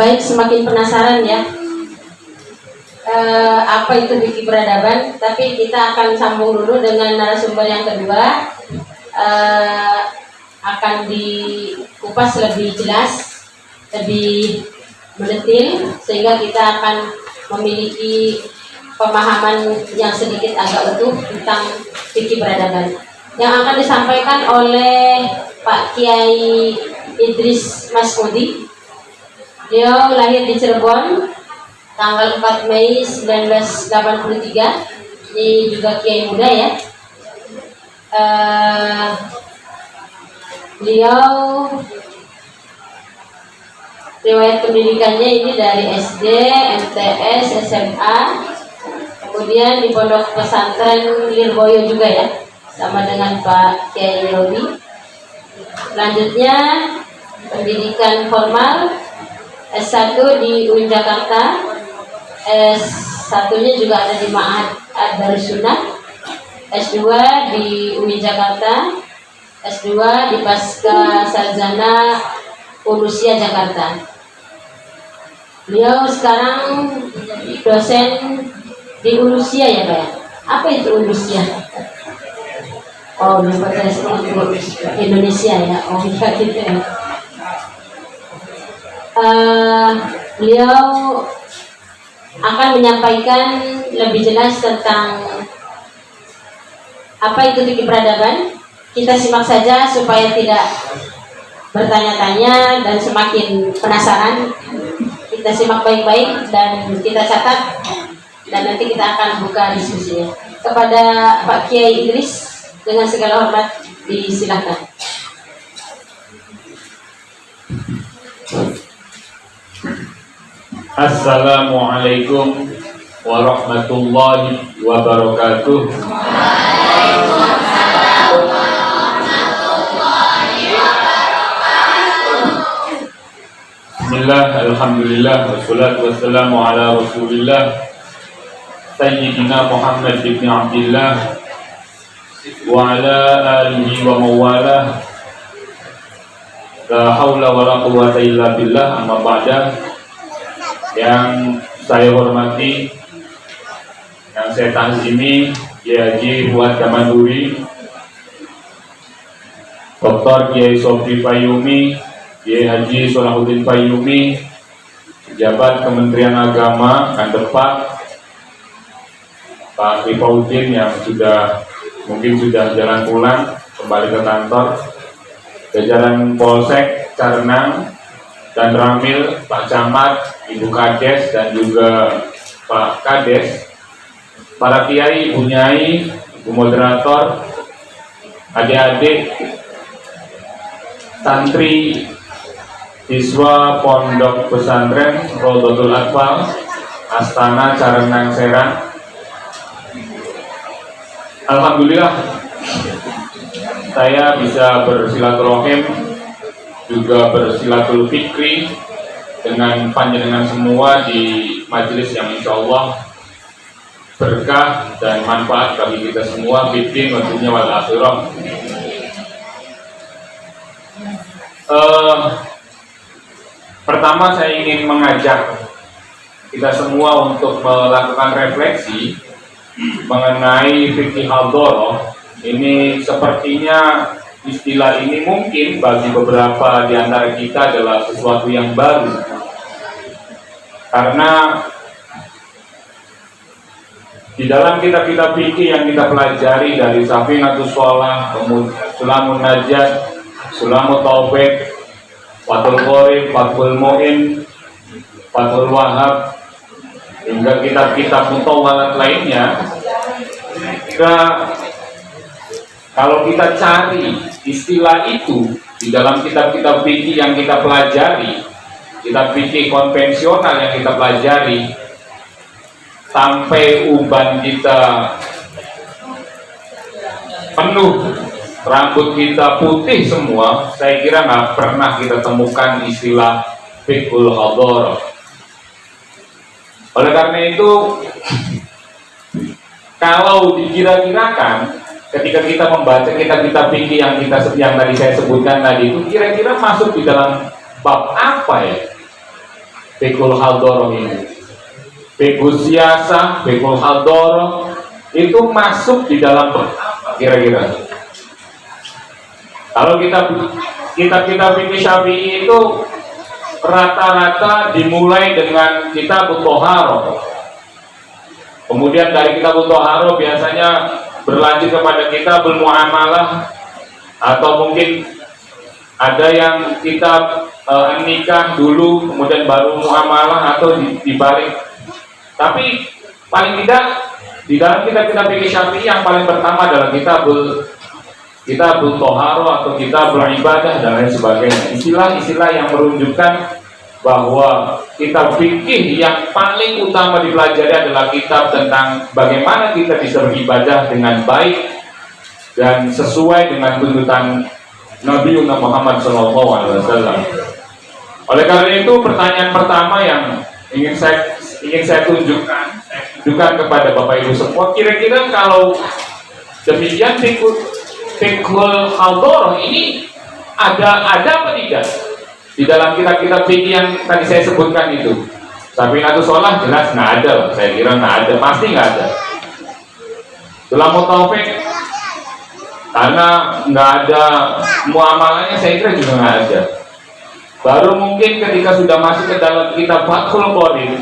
Baik, semakin penasaran ya apa itu fikih peradaban, tapi kita akan sambung dulu dengan narasumber yang kedua. Akan dikupas lebih jelas, lebih mendetil, sehingga kita akan memiliki pemahaman yang sedikit agak utuh tentang fikih peradaban yang akan disampaikan oleh Pak Kiai Idris Masmudi. Beliau lahir di Cirebon tanggal 4 Mei 1983. Ini juga kiai muda ya. Beliau riwayat pendidikannya ini dari SD, MTS, SMA, kemudian di pondok pesantren Lirboyo juga ya, sama dengan Pak Kiai Robi. Selanjutnya pendidikan formal S1 di UIN Jakarta, S1-nya juga ada di Ma'had Ad-Darussunnah, S2 di UIN Jakarta, S2 di Pasca Sarjana Unusia Jakarta. Beliau sekarang dosen di Unusia ya Pak ya? Apa itu Unusia? Oh, Universitas Indonesia ya. Oh iya gitu ya. Beliau akan menyampaikan lebih jelas tentang apa itu fikih peradaban. Kita simak saja supaya tidak bertanya-tanya dan semakin penasaran. Kita simak baik-baik dan kita catat, dan nanti kita akan buka diskusinya. Kepada Pak Kiai Idris dengan segala hormat disilakan. Assalamualaikum warahmatullahi wabarakatuh. Bismillah, alhamdulillah, wassalatu wassalamu ala rasulillah Sayyidina Muhammad ibn Abdillah wa ala alihi wa mawalah. La hawla wa la quwwata illa billah, amma ba'da. Yang saya hormati, yang saya ta'zimi, Kiai Haji Fuad Kamanduri, Dr. Kiai Sobri Fayumi, Kiai Haji Solahuddin Fayumi, pejabat Kementerian Agama Kandepak, Pak Rifaudin yang mungkin sudah jalan pulang kembali ke kantor, jajaran Polsek Carnang dan Ramil, Pak Camat, Ibu Kades dan juga Pak Kades, para kiai, Ibu Nyai, Ibu Moderator, adik-adik, santri, siswa Pondok Pesantren Rodotul Atfal Astana Carenang Serang. Alhamdulillah saya bisa bersilaturahim, juga bersilatul fikri dengan panjenengan semua di majelis yang insya Allah berkah dan manfaat bagi kita semua, bikin waktunya wal akhirah. Pertama saya ingin mengajak kita semua untuk melakukan refleksi mengenai fikih hadharah. Ini sepertinya istilah ini mungkin bagi beberapa di antara kita adalah sesuatu yang baru, karena di dalam kitab-kitab fikih yang kita pelajari dari Safinatus Shalah, Sulamun Najat, Sulamut Taufik, Fathul Qorib, Fathul Mu'in, Fathul Wahab, hingga kitab-kitab mutawalat lainnya, kalau kita cari istilah itu di dalam kitab-kitab fikih yang kita pelajari, kitab fikih konvensional yang kita pelajari, sampai uban kita penuh, rambut kita putih semua, saya kira nggak pernah kita temukan istilah fiqhul hadharah. Oleh karena itu, kalau dikira-kirakan, ketika kita membaca kitab-kitab fikih yang tadi saya sebutkan tadi itu, kira-kira masuk di dalam bab apa ya? fikul haldoroh ini. Fikul siasah, fikul haldoroh itu masuk di dalam apa kira-kira? Kalau kita fikih Syafi'i itu rata-rata dimulai dengan kitab Thaharah. Kemudian dari kitab Thaharah biasanya berlanjut kepada kitabul muamalah, atau mungkin ada yang kitab nikah dulu kemudian baru muamalah, atau dibalik. Tapi paling tidak di dalam kitab-kitab fikih Syafi'i yang paling pertama adalah kitabul Thaharah atau kitabul ibadah dan lain sebagainya. Istilah-istilah yang menunjukkan bahwa kitab fikih yang paling utama dipelajari adalah kitab tentang bagaimana kita bisa beribadah dengan baik dan sesuai dengan tuntutan Nabi Muhammad SAW. Oleh karena itu, pertanyaan pertama yang ingin saya tunjukkan kepada Bapak Ibu semua, kira-kira kalau demikian fikul haldoroh ini ada apa tidak di dalam kitab-kitab fikih yang tadi saya sebutkan itu? Safinatus Shalah jelas nggak ada, saya kira nggak ada, pasti nggak ada. Sulamut Taufik karena nggak ada muamalahnya, saya kira juga nggak ada. Baru mungkin ketika sudah masuk ke dalam kitab Fathul Qadir,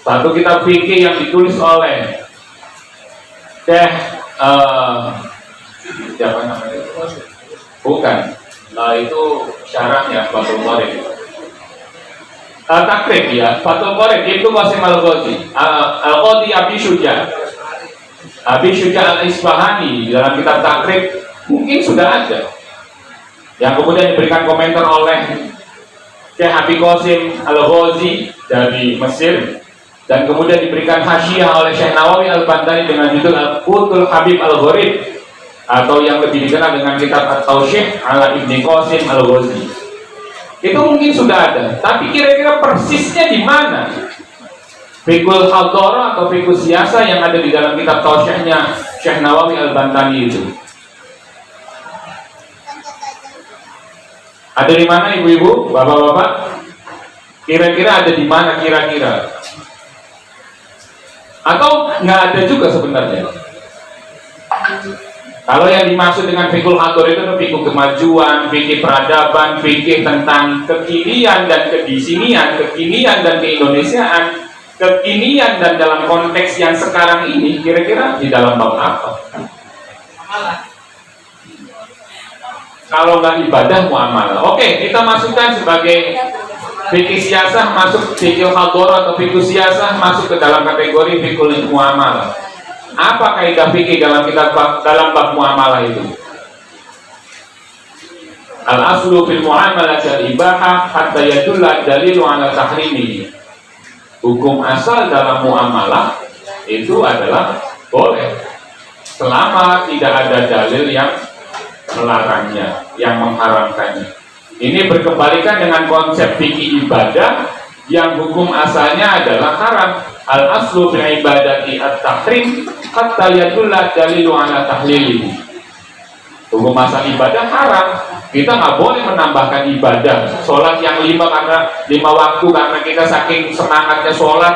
satu kitab fikih yang ditulis oleh siapa namanya? Bukan. Itu syarahnya Fathul Qadir. Takrib ya, Fathul Qadir itu Qasim Al-Ghazi, Al-Qadi Abi Syuja Al-Isfahani dalam kitab Takrib mungkin sudah ada, yang kemudian diberikan komentar oleh Syekh Abi Qasim Al-Ghazi dari Mesir, dan kemudian diberikan hasyiah oleh Syekh Nawawi Al-Bantani dengan judul Al-Qutul Habib Al-Gharib, atau yang lebih dikenal dengan kitab At-Tausyih ala Ibni Qasim Al-Ghazi. Itu mungkin sudah ada, tapi kira-kira persisnya di mana fikul haldoroh atau fikul siasah yang ada di dalam kitab Tausyihnya Syekh Nawawi Al-Bantani itu? Ada di mana ibu-ibu, bapak-bapak? Kira-kira ada di mana kira-kira? Atau nggak ada juga sebenarnya? Kalau yang dimaksud dengan fikul haldoroh itu fikih kemajuan, fikih peradaban, fikih tentang kekinian dan kedisinian, kekinian dan keindonesiaan, kekinian dan dalam konteks yang sekarang ini, kira-kira di dalam bab apa? Kalau nggak ibadah, muamalah. Oke, kita masukkan sebagai fikih siasah, masuk fikih haldoroh atau fikih siasah masuk ke dalam kategori fikul muamalah. Apa kaidah fikih dalam bab muamalah itu? Al-aslu fil muamalah al-ibahah hatta yadulla dalilu ala tahrimi. Hukum asal dalam muamalah itu adalah boleh selama tidak ada dalil yang melarangnya, yang mengharamkannya. Ini berkebalikan dengan konsep fikih ibadah yang hukum asalnya adalah haram. Al-aslu fil ibadati at-tahrim hatta yadulla dalilu ala tahlili. Hukum asal ibadah haram. Kita nggak boleh menambahkan ibadah. Sholat yang 5 waktu karena kita saking semangatnya sholat,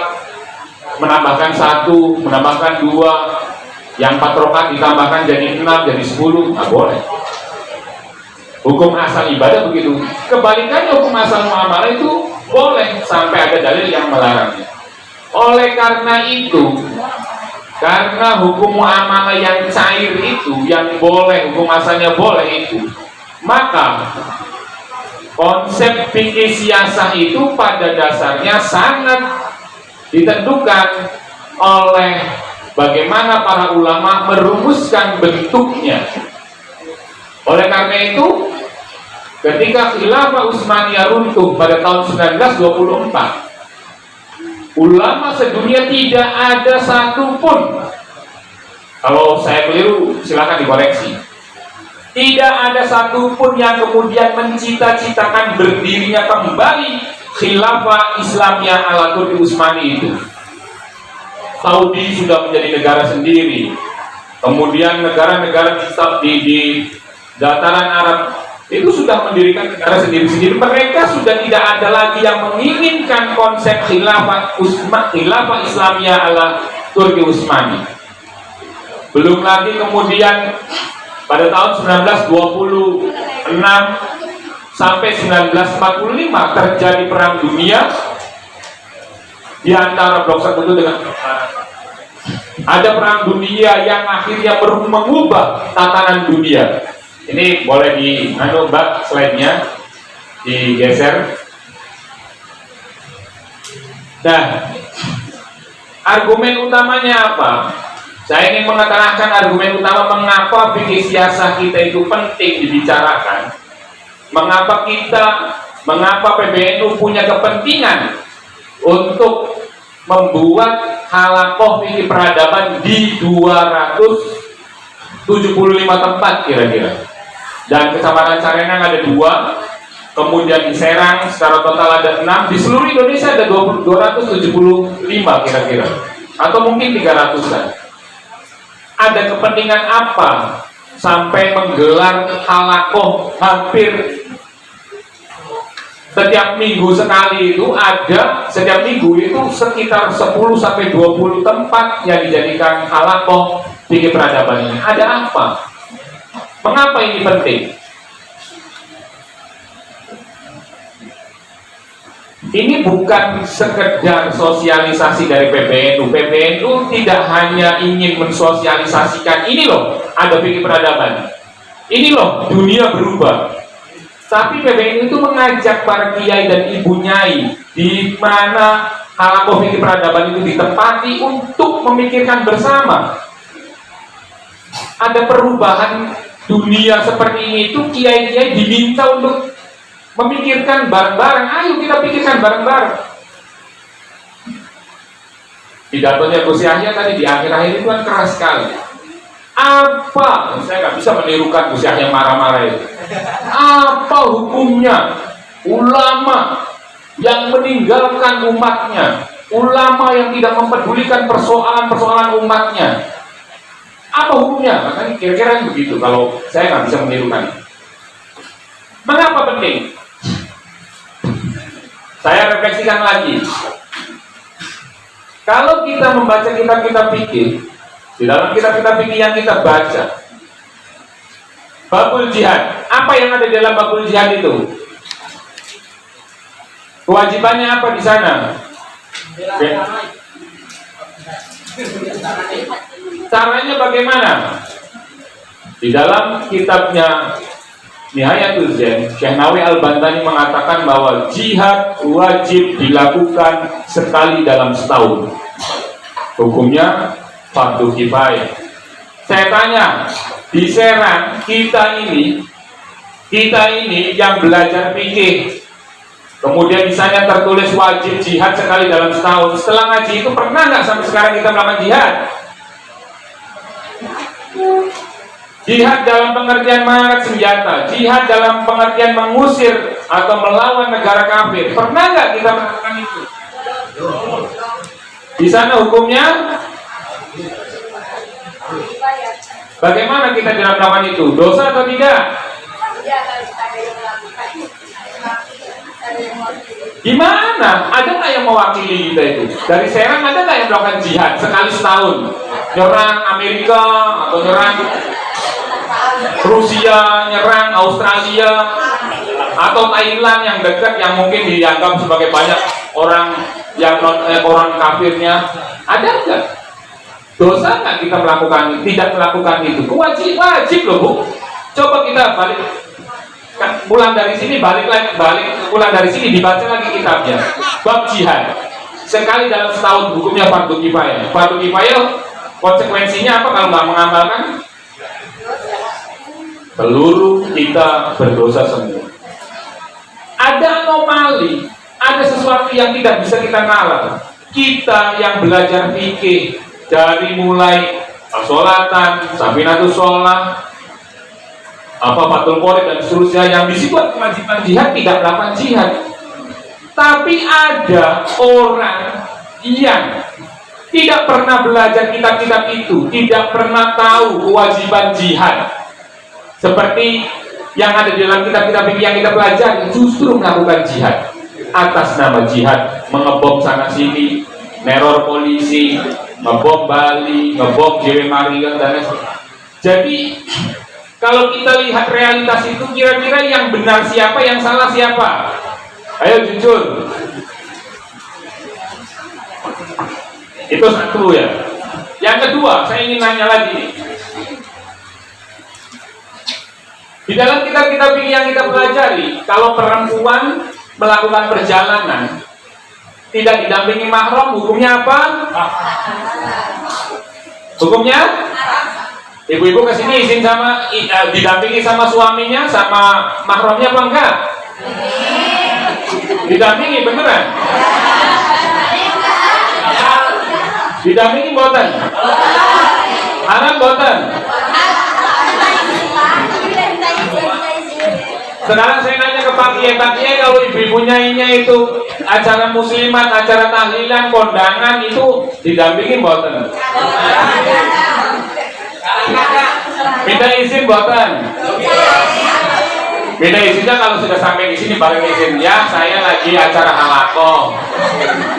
menambahkan 1, menambahkan 2, yang 4 rakaat ditambahkan jadi 6, jadi 10, nggak boleh. Hukum asal ibadah begitu. Kebalikannya hukum asal muamalah itu boleh sampai ada dalil yang melarangnya. Oleh karena itu, karena hukum muamalah yang cair itu, yang boleh, hukum asalnya boleh itu, maka konsep fikih siasah itu pada dasarnya sangat ditentukan oleh bagaimana para ulama merumuskan bentuknya. Oleh karena itu, ketika Khilafah Utsmaniyah runtuh pada tahun 1924, ulama sedunia tidak ada satupun, kalau saya keliru silakan dikoreksi, tidak ada satupun yang kemudian mencita-citakan berdirinya kembali Khilafah Islamiyah ala Turki Utsmani itu. Saudi sudah menjadi negara sendiri, kemudian negara-negara di dataran Arab itu sudah mendirikan negara sendiri-sendiri. Mereka sudah tidak ada lagi yang menginginkan konsep khilafah Islamiyah ala Turki Utsmani. Belum lagi kemudian pada tahun 1926 sampai 1945 terjadi perang dunia di antara blok sekutu dengan blok barat. Ada perang dunia yang akhirnya mengubah tatanan dunia. Ini boleh di Mbak slide-nya digeser. Nah, argumen utamanya apa? Saya ingin mengatakan argumen utama mengapa fikih siasah kita itu penting dibicarakan. Mengapa PBNU punya kepentingan untuk membuat halakoh fikih peradaban di 275 tempat kira-kira. Dan Kecamatan Carenang ada 2, kemudian di Serang secara total ada 6, di seluruh Indonesia ada 275 kira-kira, atau mungkin 300-an. Ada kepentingan apa sampai menggelar halakoh hampir setiap minggu sekali? Itu ada, setiap minggu itu sekitar 10 sampai 20 tempat yang dijadikan halakoh fikih peradaban ini. Ada apa? Mengapa ini penting? Ini bukan sekedar sosialisasi dari PBNU. PBNU tidak hanya ingin mensosialisasikan ini loh, ada fikih peradaban. Ini loh, dunia berubah. Tapi PBNU itu mengajak para kiai dan ibu nyai di mana halakoh fikih peradaban itu ditempati untuk memikirkan bersama. Ada perubahan dunia seperti ini, itu kiai-kiai diminta untuk memikirkan bareng-bareng. Ayo kita pikirkan bareng-bareng. Pidatonya Gus Yahya tadi di akhir-akhir itu kan keras sekali. Apa? Saya nggak bisa menirukan Gus Yahya marah-marah itu. Apa hukumnya ulama yang meninggalkan umatnya, ulama yang tidak mempedulikan persoalan-persoalan umatnya? Apa hukumnya? Makanya kira-kira begitu kalau saya nggak bisa menirukan. Mengapa penting? Saya refleksikan lagi. Kalau kita membaca kitab-kitab fikih, di dalam kitab-kitab fikih yang kita baca, babul jihad, apa yang ada di dalam babul jihad itu? Kewajibannya apa di sana? Caranya bagaimana? Di dalam kitabnya Nihayatul Zen, Syekh Nawawi Al-Bantani mengatakan bahwa jihad wajib dilakukan sekali dalam setahun. Hukumnya fardu kifayah. Saya tanya, di Serang kita ini yang belajar fikih, kemudian di sana tertulis wajib jihad sekali dalam setahun. Setelah ngaji itu pernah nggak sampai sekarang kita melakukan jihad? Jihad dalam pengertian mengangkat senjata, jihad dalam pengertian mengusir atau melawan negara kafir. Pernah nggak kita melakukan itu? Di sana hukumnya bagaimana kita tidak melakukan itu? Dosa atau tidak? Gimana? Ada nggak yang mewakili kita itu? Dari Serang ada nggak yang melakukan jihad sekali setahun? Nyerang Amerika atau nyerang Rusia, nyerang Australia atau Thailand yang dekat, yang mungkin dianggap sebagai banyak orang yang orang kafirnya. Ada nggak? Dosa nggak kita tidak melakukan itu? Wajib loh, Bu. Coba kita balik, pulang dari sini, pulang dari sini dibaca lagi kitabnya. Bab jihad sekali dalam setahun, hukumnya fardu kifayah. Fardu kifayah konsekuensinya apa kalau nggak mengamalkan? Seluruh kita berdosa semua. Ada anomali, ada sesuatu yang tidak bisa kita nalar. Kita yang belajar fikih dari mulai As-Sholatan, Safinatus Sholah, Fathul Qorib dan seterusnya, yang disebut kewajiban jihad tidak melakukan jihad. Tapi ada orang yang tidak pernah belajar kitab-kitab itu, tidak pernah tahu kewajiban jihad. Seperti yang ada di dalam kitab-kitab fikih yang kita pelajari justru melakukan jihad atas nama jihad, mengebom sana sini, neror polisi, ngebom Bali, ngebom JW Marion dan lain sebagainya. Jadi kalau kita lihat realitas itu, kira-kira yang benar siapa, yang salah siapa? Ayo jujur. Itu satu ya. Yang kedua, saya ingin nanya lagi. Di dalam kitab-kitab fikih yang kita pelajari, kalau perempuan melakukan perjalanan tidak didampingi mahram, hukumnya apa? Hukumnya? Ibu-ibu kesini izin sama didampingi sama suaminya, sama mahramnya apa enggak? Didampingi beneran? Didampingi boten? Anak boten? Sekarang saya nanya ke Pak Kiai, kalau ibu-ibu nyainya itu acara muslimat, acara tahlilan, kondangan itu didampingi boten? Minta izin boten? Minta izinnya kalau sudah sampai di sini baru izin. Ya, saya lagi acara halakoh.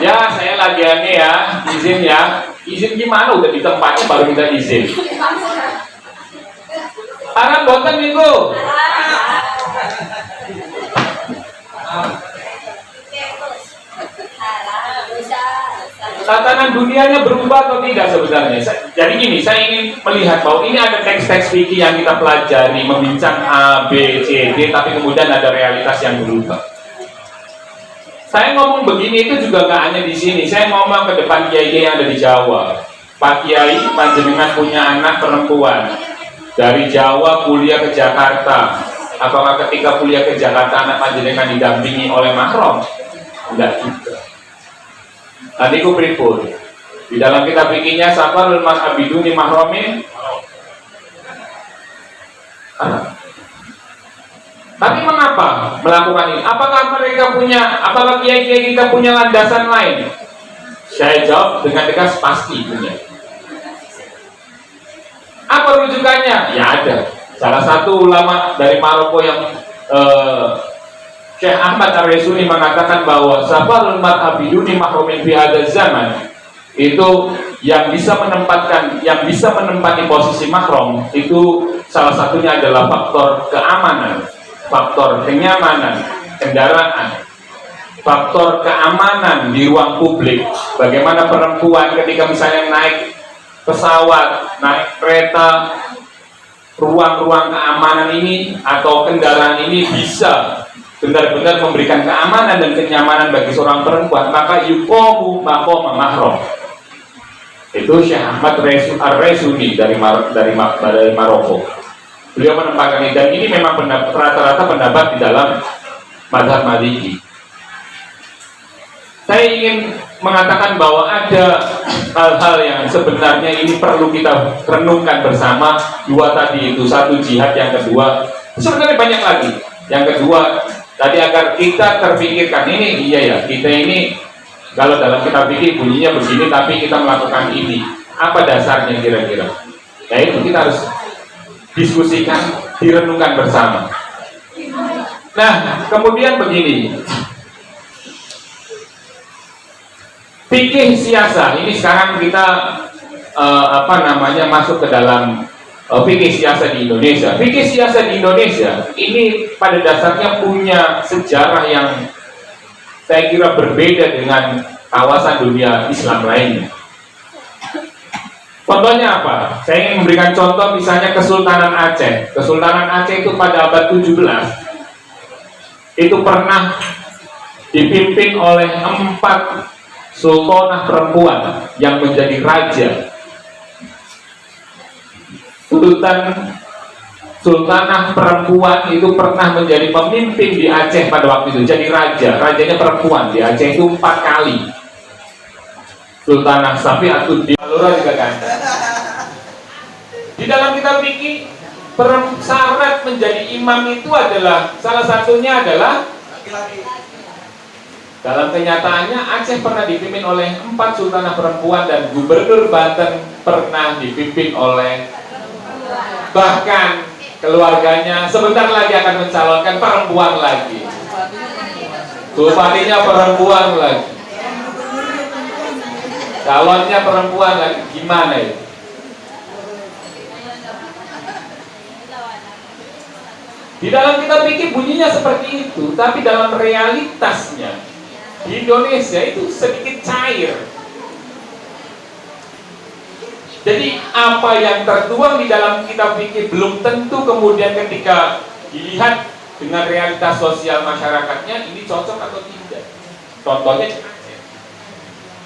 Ya, saya lagi ini ya, izin ya. Izin gimana? Udah di tempatnya baru minta izin. Arab boten minggu. Tatanan dunianya berubah atau tidak sebenarnya? Jadi gini, saya ingin melihat bahwa ini ada teks-teks fikih yang kita pelajari, membincang A, B, C, D, tapi kemudian ada realitas yang berubah. Saya ngomong begini itu juga nggak hanya di sini. Saya ngomong ke depan kiai yang ada di Jawa. Pak Kiai, panjenengan punya anak perempuan dari Jawa kuliah ke Jakarta. Apakah ketika kuliah ke Jakarta anak panjenengan didampingi oleh mahram? Enggak juga. Tadi ku pripun. Di dalam kitab fikihnya safarul man abiduni mahramin. Tapi mengapa melakukan ini? Apakah mereka punya, apakah kiai-kiai kita punya landasan lain? Saya jawab dengan tegas, pasti punya. Apa rujukannya? Ya ada. Salah satu ulama dari Maroko yang Syekh Ahmad Ar-Resuni mengatakan bahwa safarul mar'abiduni mahrumin fi hadzal zaman, itu yang bisa menempati posisi mahram itu salah satunya adalah faktor keamanan, faktor kenyamanan kendaraan, faktor keamanan di ruang publik. Bagaimana perempuan ketika misalnya naik pesawat, naik kereta, ruang-ruang keamanan ini atau kendaraan ini bisa benar-benar memberikan keamanan dan kenyamanan bagi seorang perempuan, maka yuqamu maqama mahram. Itu Syekh Ahmad Ar-Resuni dari Maroko. Beliau menempatkan ini, dan ini memang rata-rata pendapat di dalam mazhab Maliki. Saya ingin mengatakan bahwa ada hal-hal yang sebenarnya ini perlu kita renungkan bersama. Dua tadi itu, satu jihad, yang kedua sebenarnya banyak lagi. Yang kedua tadi agar kita terpikirkan, ini iya ya, kita ini kalau dalam kitab fikih bunyinya begini tapi kita melakukan ini, apa dasarnya kira-kira? Nah itu kita harus diskusikan, direnungkan bersama. Nah kemudian begini, fikih siasa ini sekarang kita masuk ke dalam fikih siasa di Indonesia. Fikih siasa di Indonesia ini pada dasarnya punya sejarah yang saya kira berbeda dengan kawasan dunia Islam lainnya. Contohnya apa? Saya ingin memberikan contoh misalnya Kesultanan Aceh. Kesultanan Aceh itu pada abad 17 itu pernah dipimpin oleh 4 sultanah perempuan yang menjadi raja. Sultanah perempuan itu pernah menjadi pemimpin di Aceh pada waktu itu, jadi rajanya perempuan di Aceh itu 4 kali. Sultanah Safiatul Balura juga kan. Di dalam kitab fikih, syarat menjadi imam itu adalah, salah satunya adalah, dalam kenyataannya Aceh pernah dipimpin oleh 4 sultanah perempuan, dan gubernur Banten pernah dipimpin oleh, bahkan keluarganya sebentar lagi akan mencalonkan perempuan lagi. Bupatinya perempuan lagi. Calonnya perempuan lagi. Gimana itu? Di dalam kita pikir bunyinya seperti itu, tapi dalam realitasnya di Indonesia itu sedikit cair. Jadi apa yang tertuang di dalam kita pikir belum tentu kemudian ketika dilihat dengan realitas sosial masyarakatnya ini cocok atau tidak. Contohnya,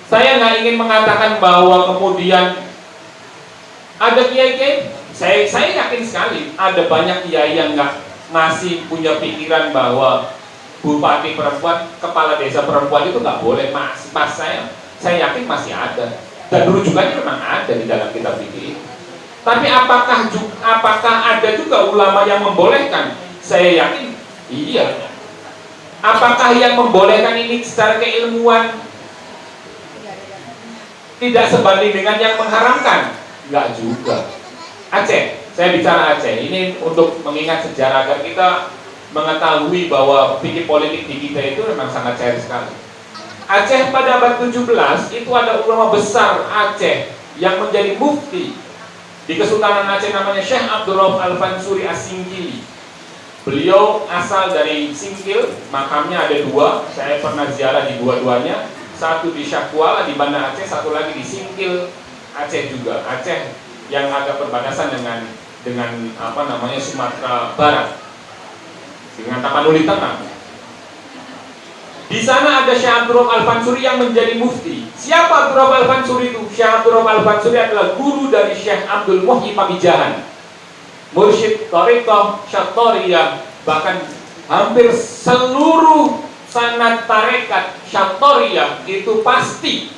saya nggak ingin mengatakan bahwa kemudian ada kiai-kiai, saya yakin sekali ada banyak kiai yang nggak masih punya pikiran bahwa bupati perempuan, kepala desa perempuan itu nggak boleh. Mas saya yakin masih ada, dan rujukannya memang ada di dalam kitab fikih. Tapi apakah ada juga ulama yang membolehkan? Saya yakin iya. Apakah yang membolehkan ini secara keilmuan tidak sebanding dengan yang mengharamkan? Enggak juga. Aceh, saya bicara Aceh ini untuk mengingat sejarah agar kita mengetahui bahwa fikih politik di kita itu memang sangat cair sekali. Aceh pada abad 17 itu ada ulama besar Aceh yang menjadi mufti di Kesultanan Aceh, namanya Syekh Abdul Rauf Al-Fansuri As-Singkili. Beliau asal dari Singkil, makamnya ada dua, saya pernah ziarah di dua-duanya, satu di Syakwala di Banda Aceh, satu lagi di Singkil Aceh juga. Aceh yang agak perbatasan dengan Sumatera Barat, dengan Tapanuli Tengah. Di sana ada Syekh Abdul Rauf Al-Fansuri yang menjadi mufti. Siapa Abdul Rauf Al-Fansuri itu? Syekh Abdul Rauf Al-Fansuri adalah guru dari Syekh Abdul Muhyi Pamijahan, mursyid Thariqah Syattoriyah. Bahkan hampir seluruh sanad tarekat Syattoriyah itu pasti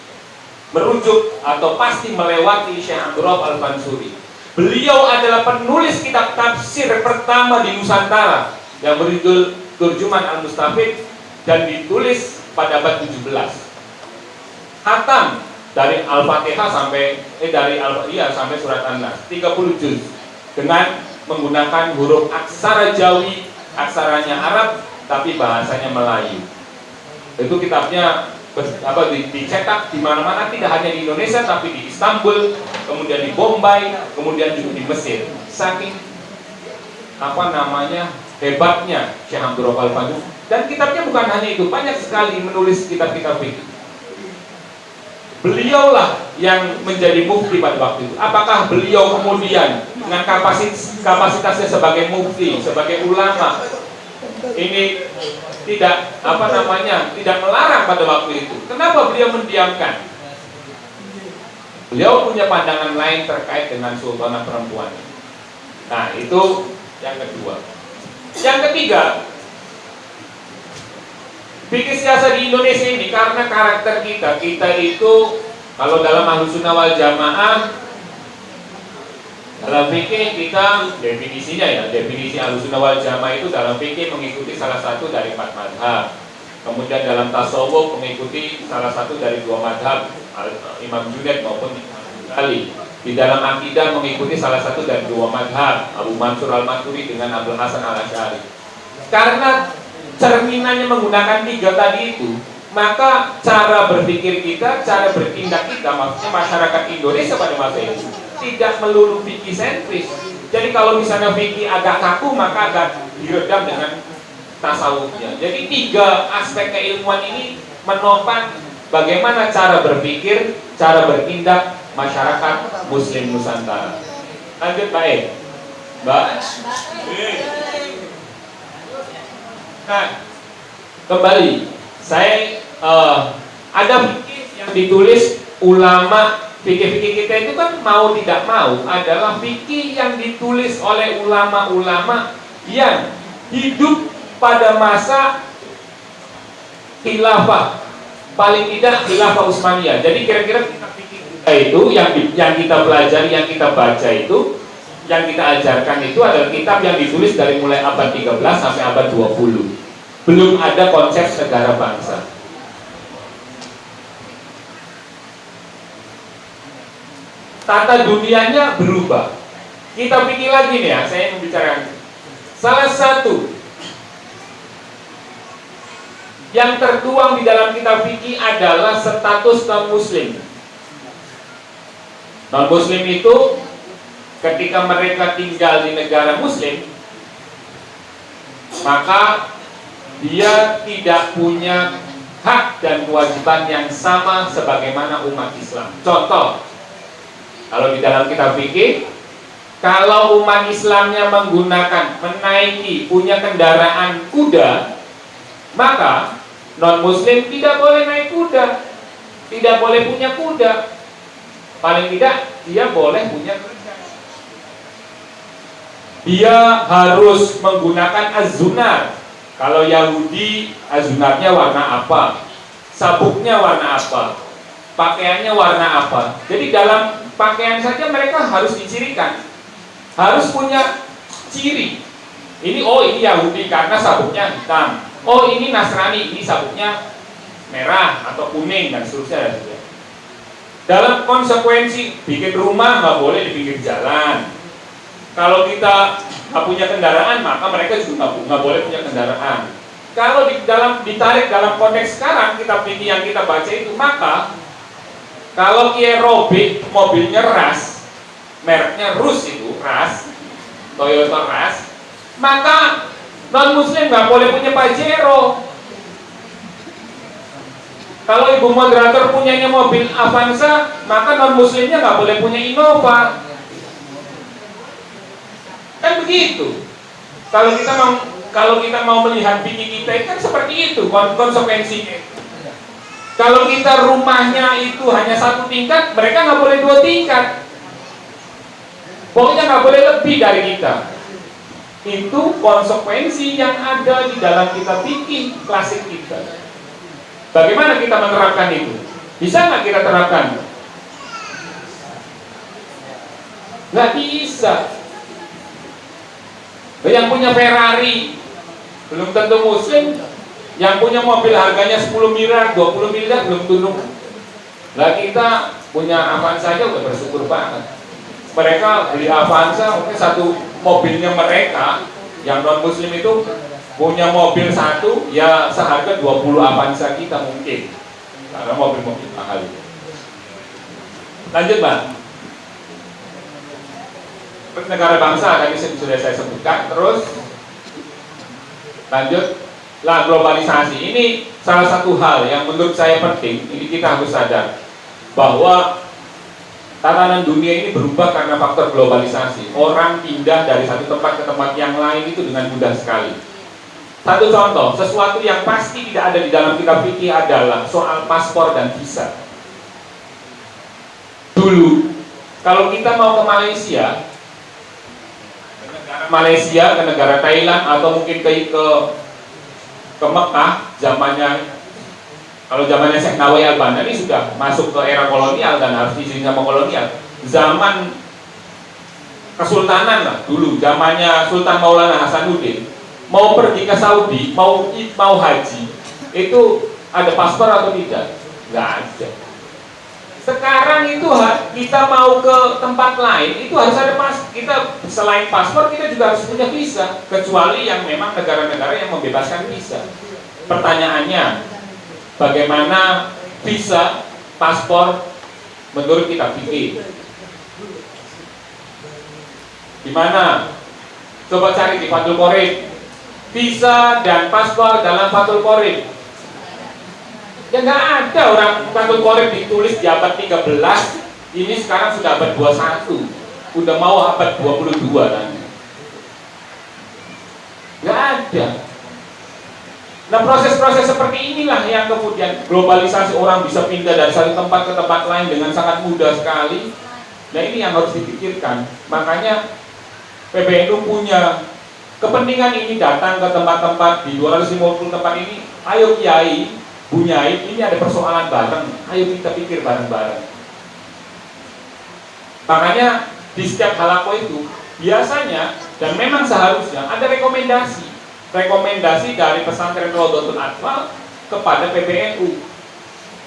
merujuk atau pasti melewati Syekh Abdul Rauf Al-Fansuri. Beliau adalah penulis kitab tafsir pertama di Nusantara yang berjudul Turjuman Al-Mustafid dan ditulis pada abad 17. Khatam dari Al-Fatihah sampai sampai surat An-Nas 30 juz dengan menggunakan huruf aksara Jawi, aksaranya Arab tapi bahasanya Melayu. Itu kitabnya dicetak di mana-mana, tidak hanya di Indonesia tapi di Istanbul, kemudian di Bombay, kemudian juga di Mesir. Saking hebatnya Syekh Abdul Rauf Al-Fansuri. Dan kitabnya bukan hanya itu, banyak sekali menulis kitab-kitab fikih. Beliaulah yang menjadi mufti pada waktu itu. Apakah beliau kemudian dengan kapasitasnya sebagai mufti, sebagai ulama, ini tidak tidak melarang pada waktu itu? Kenapa beliau mendiamkan? Beliau punya pandangan lain terkait dengan sultanah perempuan. Nah, itu yang kedua. Yang ketiga, fikih siasa di Indonesia ini karena karakter kita itu kalau dalam Ahlus Sunnah wal Jamaah, dalam fikih kita definisi Ahlus Sunnah wal Jamaah itu dalam fikih mengikuti salah satu dari 4 mazhab. Kemudian dalam tasawuf mengikuti salah satu dari 2 mazhab, Imam Junaid maupun Ali. Di dalam akidah mengikuti salah satu dari 2 mazhab, Abu Mansur Al-Maturidi dengan Abdul Hasan Al-Asy'ari. Karena cerminannya menggunakan 3 tadi itu, maka cara berpikir kita, cara bertindak kita, maksudnya masyarakat Indonesia pada masa itu tidak melulu fikih sentris. Jadi kalau misalnya fikih agak kaku, maka agak diredam dengan tasawufnya. Jadi 3 aspek keilmuan ini menopang bagaimana cara berpikir, cara bertindak masyarakat Muslim Nusantara. Lanjut baik, Mbak. Nah, kembali, saya ada fikih yang ditulis ulama. Fikih-fikih kita itu kan mau tidak mau adalah fikih yang ditulis oleh ulama-ulama yang hidup pada masa khilafah, paling tidak khilafah Utsmaniyah. Jadi kira-kira kitab fikih kita itu yang kita pelajari, yang kita baca itu, yang kita ajarkan itu adalah kitab yang ditulis dari mulai abad 13 sampai abad 20. Belum ada konsep negara bangsa. Tata dunianya berubah. Kita pikir lagi nih ya, saya membicarakan salah satu yang tertuang di dalam kitab fikih adalah status non-muslim. Non-muslim itu ketika mereka tinggal di negara muslim, maka dia tidak punya hak dan kewajiban yang sama sebagaimana umat Islam. Contoh, kalau di dalam kitab fikih, kalau umat Islamnya menggunakan, menaiki, punya kendaraan kuda, maka non-muslim tidak boleh naik kuda, tidak boleh punya kuda. Paling tidak dia boleh punya kuda. Dia harus menggunakan azunar. Kalau Yahudi, azunarnya warna apa, sabuknya warna apa, pakaiannya warna apa. Jadi dalam pakaian saja mereka harus dicirikan, harus punya ciri. Ini ini Yahudi karena sabuknya hitam. Oh ini Nasrani, ini sabuknya merah atau kuning dan seterusnya. Dalam konsekuensi bikin rumah nggak boleh di pinggir jalan. Kalau kita nggak punya kendaraan, maka mereka juga nggak boleh punya kendaraan. Kalau ditarik dalam konteks sekarang kita pikir yang kita baca itu, maka kalau Kia robek mobilnya Ras, mereknya Rus itu Ras, Toyota Ras, maka non-muslim nggak boleh punya Pajero. Kalau ibu moderator punyanya mobil Avanza, maka non-muslimnya nggak boleh punya Innova. Kan begitu. Kalau kita mau melihat fikih kita kan seperti itu konsekuensinya. Kalau kita rumahnya itu hanya satu tingkat, mereka nggak boleh 2 tingkat. Pokoknya nggak boleh lebih dari kita. Itu konsekuensi yang ada di dalam kitab fikih klasik kita. Bagaimana kita menerapkan itu? Bisa nggak kita terapkan? Nggak bisa. Yang punya Ferrari belum tentu muslim, yang punya mobil harganya 10 miliar, 20 miliar belum tentu. Lah kita punya Avanza saja udah bersyukur banget. Mereka beli Avanza, mungkin satu mobilnya mereka yang non muslim itu punya mobil satu ya seharga 20 Avanza kita mungkin, karena mobil-mobil mahal itu. Lanjut Bang. Negara bangsa tadi sudah saya sebutkan. Terus lanjut lah, globalisasi ini salah satu hal yang menurut saya penting. Ini kita harus sadar bahwa tatanan dunia ini berubah karena faktor globalisasi. Orang pindah dari satu tempat ke tempat yang lain itu dengan mudah sekali. Satu contoh, sesuatu yang pasti tidak ada di dalam kitab fikih adalah soal paspor dan visa. Dulu kalau kita mau ke Malaysia, ke negara Thailand, atau mungkin ke Mekah, kalau zamannya Syekh Nawai Al-Banna ini sudah masuk ke era kolonial dan harus diizin sama kolonial. Zaman kesultanan lah dulu, zamannya Sultan Maulana Hasanuddin, mau pergi ke Saudi, mau haji, itu ada paspor atau tidak? Nggak ada. Sekarang itu kita mau ke tempat lain itu harus ada kita selain paspor kita juga harus punya visa, kecuali yang memang negara-negara yang membebaskan visa. Pertanyaannya, bagaimana visa, paspor menurut kitab fikih? Di mana? Coba cari di Fathul Qorib. Visa dan paspor dalam Fathul Qorib. Ya nggak ada orang Fathul Qorib ditulis di abad 13, ini sekarang sudah abad 21, udah mau abad 22 nanti. Nggak ada. Nah proses-proses seperti inilah yang kemudian globalisasi, orang bisa pindah dari satu tempat ke tempat lain dengan sangat mudah sekali. Nah ini yang harus dipikirkan. Makanya PBNU punya kepentingan ini, datang ke tempat-tempat di 250 tempat ini. Ayo Kiai, Bunyai, ini ada persoalan bareng, ayo kita pikir bareng-bareng. Makanya di setiap halaqah itu biasanya dan memang seharusnya ada rekomendasi dari pesantren Rodotul Atfal kepada PBNU.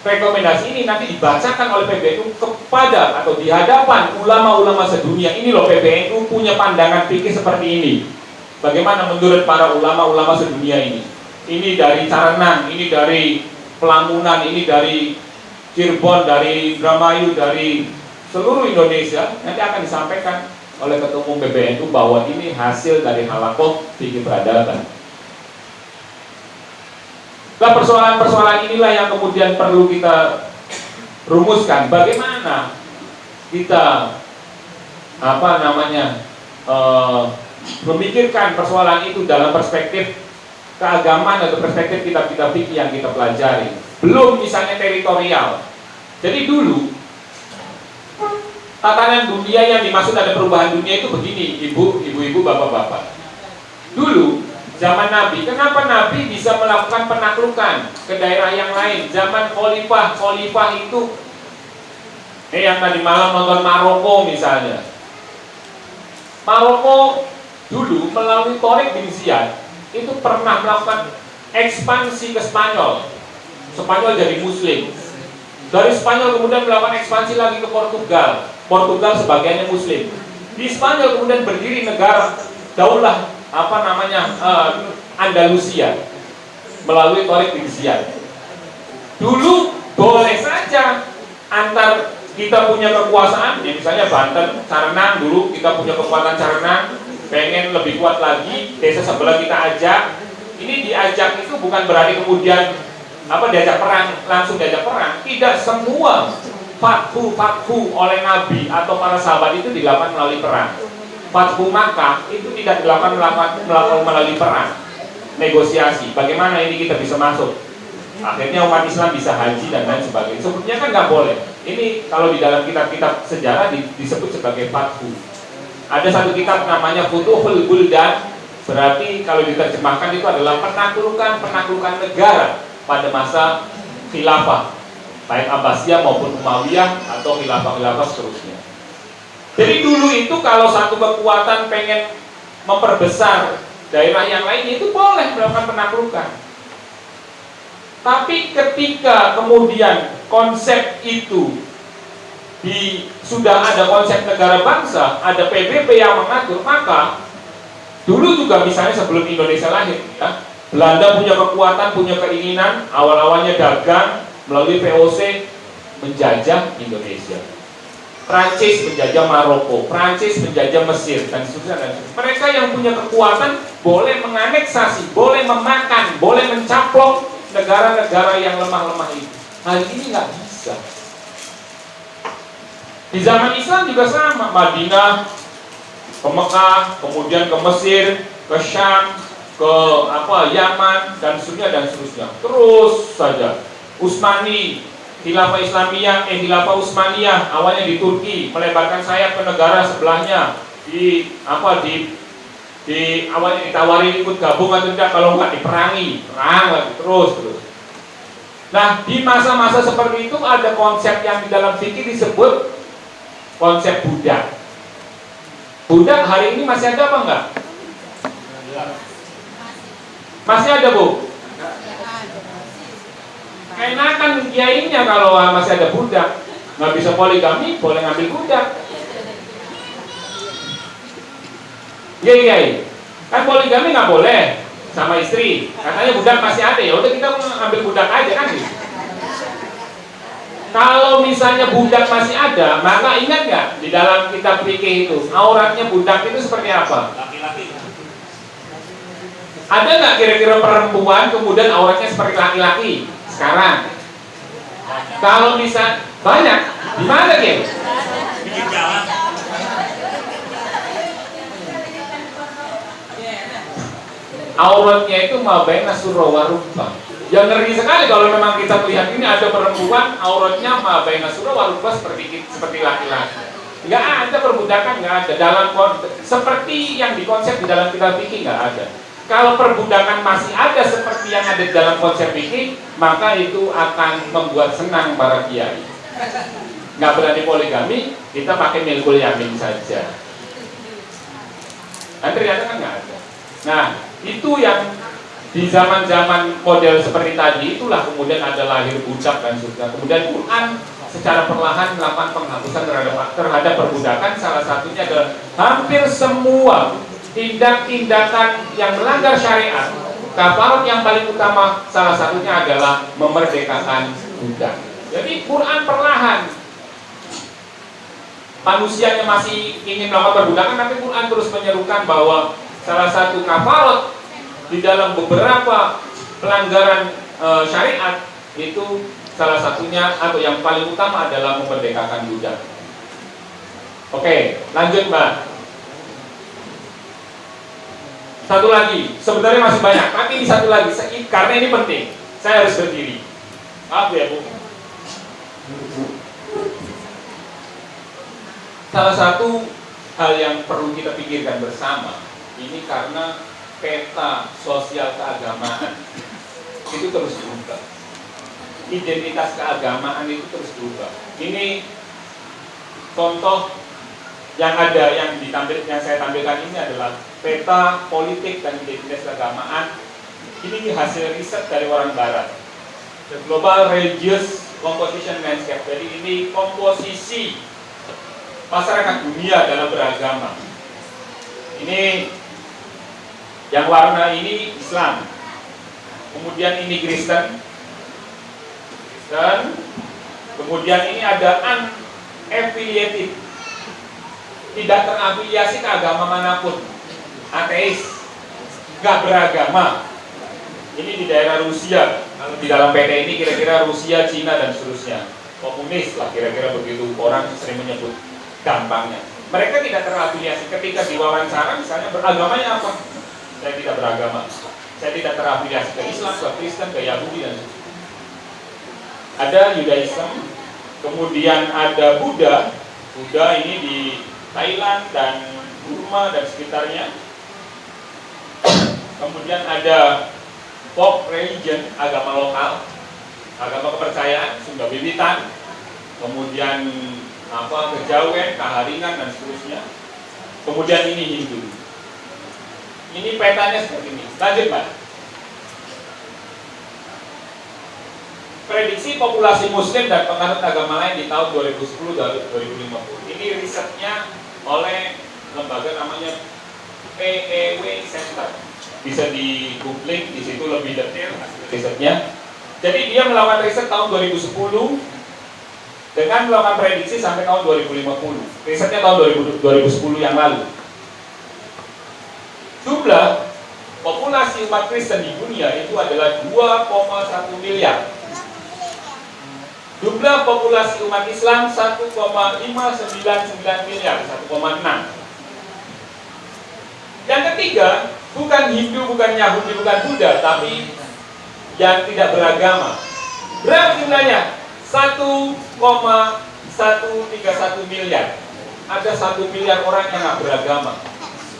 rekomendasi ini nanti dibacakan oleh PBNU kepada atau di hadapan ulama-ulama sedunia. Ini loh PBNU punya pandangan fikih seperti ini. Bagaimana menurut para ulama-ulama sedunia ini? Ini dari Carenang, ini dari Pelamunan, ini dari Cirebon, dari Indramayu, dari seluruh Indonesia. Nanti akan disampaikan oleh Ketua Umum PBNU bahwa ini hasil dari halakoh fikih peradaban. Nah, persoalan-persoalan inilah yang kemudian perlu kita rumuskan. Bagaimana kita memikirkan persoalan itu dalam perspektif keagamaan atau perspektif kitab-kitab fikih yang kita pelajari. Belum misalnya teritorial. Jadi dulu tatanan dunia yang dimaksud ada perubahan dunia itu begini, ibu-ibu, bapak-bapak. Dulu zaman Nabi, kenapa Nabi bisa melakukan penaklukan ke daerah yang lain? Zaman Khalifah itu yang tadi malam nonton Maroko misalnya. Maroko dulu melalui Tariq bin Ziyad itu pernah melakukan ekspansi ke Spanyol. Spanyol jadi Muslim. Dari Spanyol kemudian melakukan ekspansi lagi ke Portugal. Portugal sebagiannya Muslim. Di Spanyol kemudian berdiri negara daulah Andalusia melalui Tariq bin Ziyad. Dulu boleh saja antar kita punya kekuasaan, ya misalnya Banten, Carenang dulu kita punya kekuatan Carenang, pengen lebih kuat lagi, desa sebelah kita ajak. Ini diajak itu bukan berarti kemudian diajak perang, langsung diajak perang. Tidak semua fathu oleh Nabi atau para sahabat itu dilakukan melalui perang. Fathu Makkah itu tidak dilakukan melalui perang, negosiasi. Bagaimana ini kita bisa masuk? Akhirnya umat Islam bisa haji dan lain sebagainya. Sebetulnya kan nggak boleh. Ini kalau di dalam kitab-kitab sejarah disebut sebagai fathu. Ada satu kitab namanya Futuhul Buldan. Berarti kalau diterjemahkan itu adalah penaklukan negara pada masa khilafah, baik Abbasiyah maupun Umayyah atau khilafah-khilafah seterusnya. Jadi dulu itu kalau satu kekuatan pengen memperbesar daerah yang lain itu boleh melakukan penaklukan. Tapi ketika kemudian konsep itu sudah ada konsep negara bangsa, ada PBB yang mengatur, maka dulu juga misalnya sebelum Indonesia lahir, ya, Belanda punya kekuatan, punya keinginan, awal-awalnya dagang melalui VOC menjajah Indonesia. Prancis menjajah Maroko, Prancis menjajah Mesir, dan seterusnya. Mereka yang punya kekuatan boleh menganeksasi, boleh memakan, boleh mencaplok negara-negara yang lemah-lemah itu. Hari ini nggak bisa. Di zaman Islam juga sama, Madinah ke Mekah, kemudian ke Mesir, ke Syam, ke Yaman, dan seterusnya. Terus saja. Utsmani, Khilafah Islamiyah, Khilafah Utsmaniyah, awalnya di Turki, melebarkan sayap ke negara sebelahnya, awalnya ditawari ikut gabung atau tidak, kalau nggak diperangi, perang lagi, terus. Nah, di masa-masa seperti itu ada konsep yang di dalam fikih disebut konsep budak. Budak hari ini masih ada apa enggak? Masih ada, Bu? Enakan kiainya kalau masih ada budak. Nggak bisa poligami, boleh ngambil budak. Kiai, kan poligami nggak boleh sama istri. Katanya budak masih ada, ya udah kita ngambil budak aja kan? Kalau misalnya budak masih ada, maka ingat nggak di dalam kitab fikih itu auratnya budak itu seperti apa? Laki-laki. Ada nggak kira-kira perempuan kemudian auratnya seperti laki-laki sekarang? Kalau bisa banyak, di mana Kim? Bikin jalan. Auratnya itu mabaina surah wa rukbah. Yang ngeri sekali kalau memang kita lihat ini ada perempuan auratnya mabaina surah wa rukbah seperti laki-laki. Nggak ada perbudakan, nggak ada dalam seperti yang dikonsep di dalam kitab fikih, nggak ada. Kalau perbudakan masih ada seperti yang ada di dalam konsep fikih, maka itu akan membuat senang para kiai. Nggak berani poligami, kita pakai milkul yamin saja. Dan ternyata kan nggak ada. Nah, itu yang di zaman-zaman model seperti tadi itulah kemudian ada lahir budak dan seterusnya. Kemudian Quran secara perlahan melakukan penghapusan terhadap perbudakan. Salah satunya adalah hampir semua tindak-tindakan yang melanggar syariat. Kafarat yang paling utama salah satunya adalah memerdekakan budak. Jadi Quran perlahan, manusianya masih ingin melakukan perbudakan, tapi Quran terus menyerukan bahwa salah satu kafarat di dalam beberapa pelanggaran syariat itu salah satunya atau yang paling utama adalah memerdekakan budak. Oke, lanjut Mbak. Satu lagi, sebenarnya masih banyak, tapi ini satu lagi, karena ini penting, saya harus berdiri. Maaf ya Bu. Salah satu hal yang perlu kita pikirkan bersama, ini karena peta sosial keagamaan itu terus berubah. Identitas keagamaan itu terus berubah. Ini contoh yang saya tampilkan ini adalah peta politik dan identitas keagamaan. Ini hasil riset dari orang barat, The Global Religious Composition Landscape. Jadi ini komposisi masyarakat dunia dalam beragama. Ini yang warna ini Islam, kemudian ini Kristen, dan kemudian ini ada unaffiliated, tidak terafiliasi ke agama manapun, ateis, nggak beragama. Ini di daerah Rusia. Kalau di dalam PT ini kira-kira Rusia, Cina dan seterusnya, komunis lah kira-kira begitu orang sering menyebut gampangnya. Mereka tidak terafiliasi. Ketika diwawancara misalnya beragamanya apa? Saya tidak beragama. Saya tidak terafiliasi ke Islam, ke Kristen, ke Yahudi dan sebagainya. Ada Yudaism, kemudian ada Buddha. Buddha ini di Thailand dan Burma dan sekitarnya. Kemudian ada folk religion, agama lokal, agama kepercayaan, Sunda Wiwitan, kemudian kejawen, keharingan dan seterusnya. Kemudian ini Hindu. Ini petanya seperti ini. Lanjut Pak. Prediksi populasi Muslim dan penganut agama lain di tahun 2010 dan 2050. Ini risetnya oleh lembaga namanya PEW Center. Bisa di googling, di situ lebih detail risetnya. Jadi dia melakukan riset tahun 2010 dengan melakukan prediksi sampai tahun 2050. Risetnya tahun 2010 yang lalu. Jumlah populasi umat Kristen di dunia itu adalah 2,1 miliar. Jumlah populasi umat Islam 1,599 miliar, 1,6. Yang ketiga, bukan Hindu, bukan Yahudi, bukan Buddha, tapi yang tidak beragama. Berapa jumlahnya? 1,131 miliar. Ada 1 miliar orang yang tidak beragama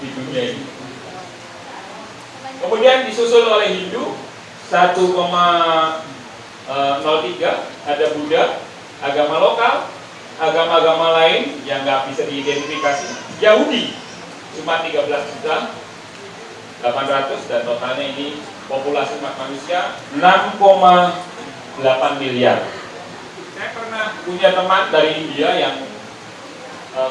di dunia ini. Kemudian disusul oleh Hindu 1,03, ada Buddha, agama lokal, agama-agama lain yang nggak bisa diidentifikasi. Yahudi cuma 13.800.000 dan totalnya ini populasi umat manusia 6,8 miliar. Saya pernah punya teman dari India yang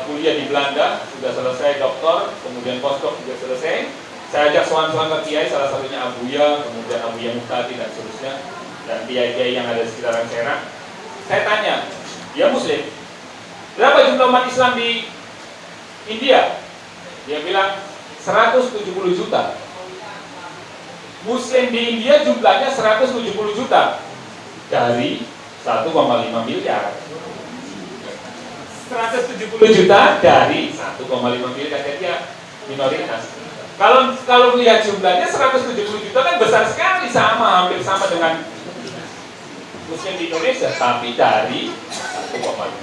kuliah di Belanda, sudah selesai doktor, kemudian postdoc juga selesai. Saya ajak soal-soal ke kiai, salah satunya Abuya, kemudian Abuya Muhtadi dan seterusnya, dan kiai-kiai yang ada di sekitaran Serang. Saya tanya, dia Muslim, berapa jumlah umat Islam di India? Dia bilang 170 juta. Muslim di India jumlahnya 170 juta dari 1,5 miliar. 170 juta dari 1,5 miliar, jadi ya minoritas. Kalau melihat jumlahnya 170 juta kan besar sekali, hampir sama dengan Muslim di Indonesia, tapi dari 1,5.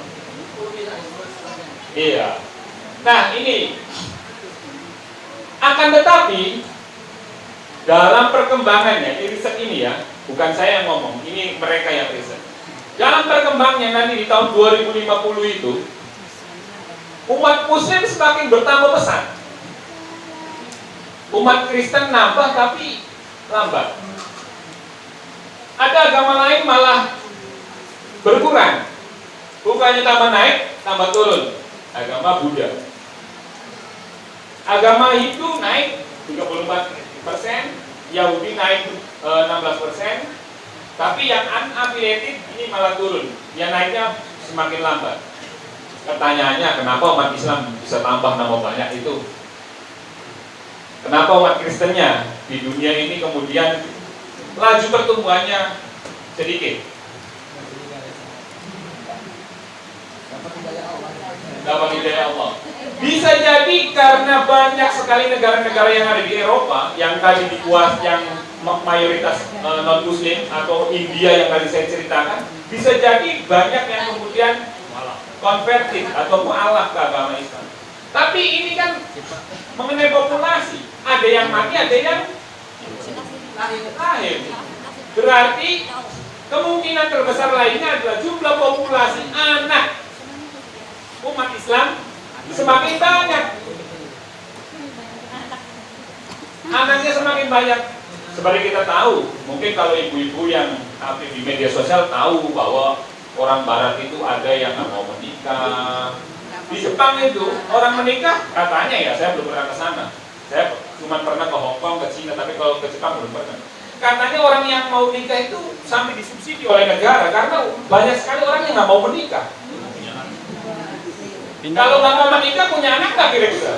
Iya. Nah ini, akan tetapi dalam perkembangannya, ini riset ini ya, bukan saya yang ngomong, ini mereka yang riset. Dalam perkembangannya nanti di tahun 2050 itu, umat Muslim semakin bertambah besar. Umat Kristen nambah, tapi lambat. Ada agama lain malah berkurang, bukannya tambah naik, tambah turun. Agama Buddha, agama Hindu naik 34%, Yahudi naik 16%, tapi yang unaffiliated ini malah turun, yang naiknya semakin lambat. Pertanyaannya, kenapa umat Islam bisa tambah nama banyak itu? Kenapa umat Kristennya di dunia ini kemudian laju pertumbuhannya sedikit? Dapat hidayah Allah. Bisa jadi karena banyak sekali negara-negara yang ada di Eropa yang tadi dikuas, yang mayoritas non Muslim, atau India yang tadi saya ceritakan, bisa jadi banyak yang kemudian konvertit atau mu'alaf ke agama Islam. Tapi ini kan mengenai populasi, ada yang mati, ada yang lahir. Berarti kemungkinan terbesar lainnya adalah jumlah populasi anak umat Islam semakin banyak. Anaknya semakin banyak. Seperti kita tahu, mungkin kalau ibu-ibu yang aktif di media sosial tahu bahwa orang Barat itu ada yang nggak mau menikah. Di Jepang itu orang menikah, katanya ya, saya belum pernah ke sana. Saya cuma pernah ke Hong Kong, ke Cina, tapi kalau ke Jepang belum pernah. Katanya orang yang mau nikah itu sampai disubsidi oleh negara karena banyak sekali orang yang nggak mau menikah. Kalau nggak mau menikah, punya anak nggak kira-kira?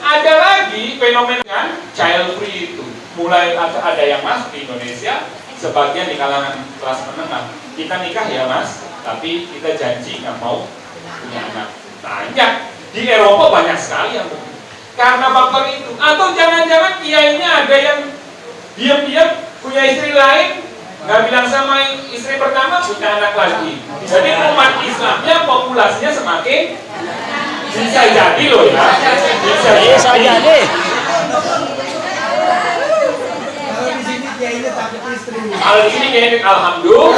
Ada lagi fenomena child free itu. Mulai ada yang masuk di Indonesia, sebagian di kalangan kelas menengah. Kita nikah ya mas, tapi kita janji nggak mau punya anak. Banyak di Eropa, banyak sekali yang begitu. Karena faktor itu. Atau jangan-jangan kiainya ada yang diam-diam punya istri lain, nggak bilang sama istri pertama, punya anak lagi. Jadi umat Islamnya populasinya semakin, bisa jadi loh ya, bisa jadi. Kalau di sini kiainya alhamdulillah.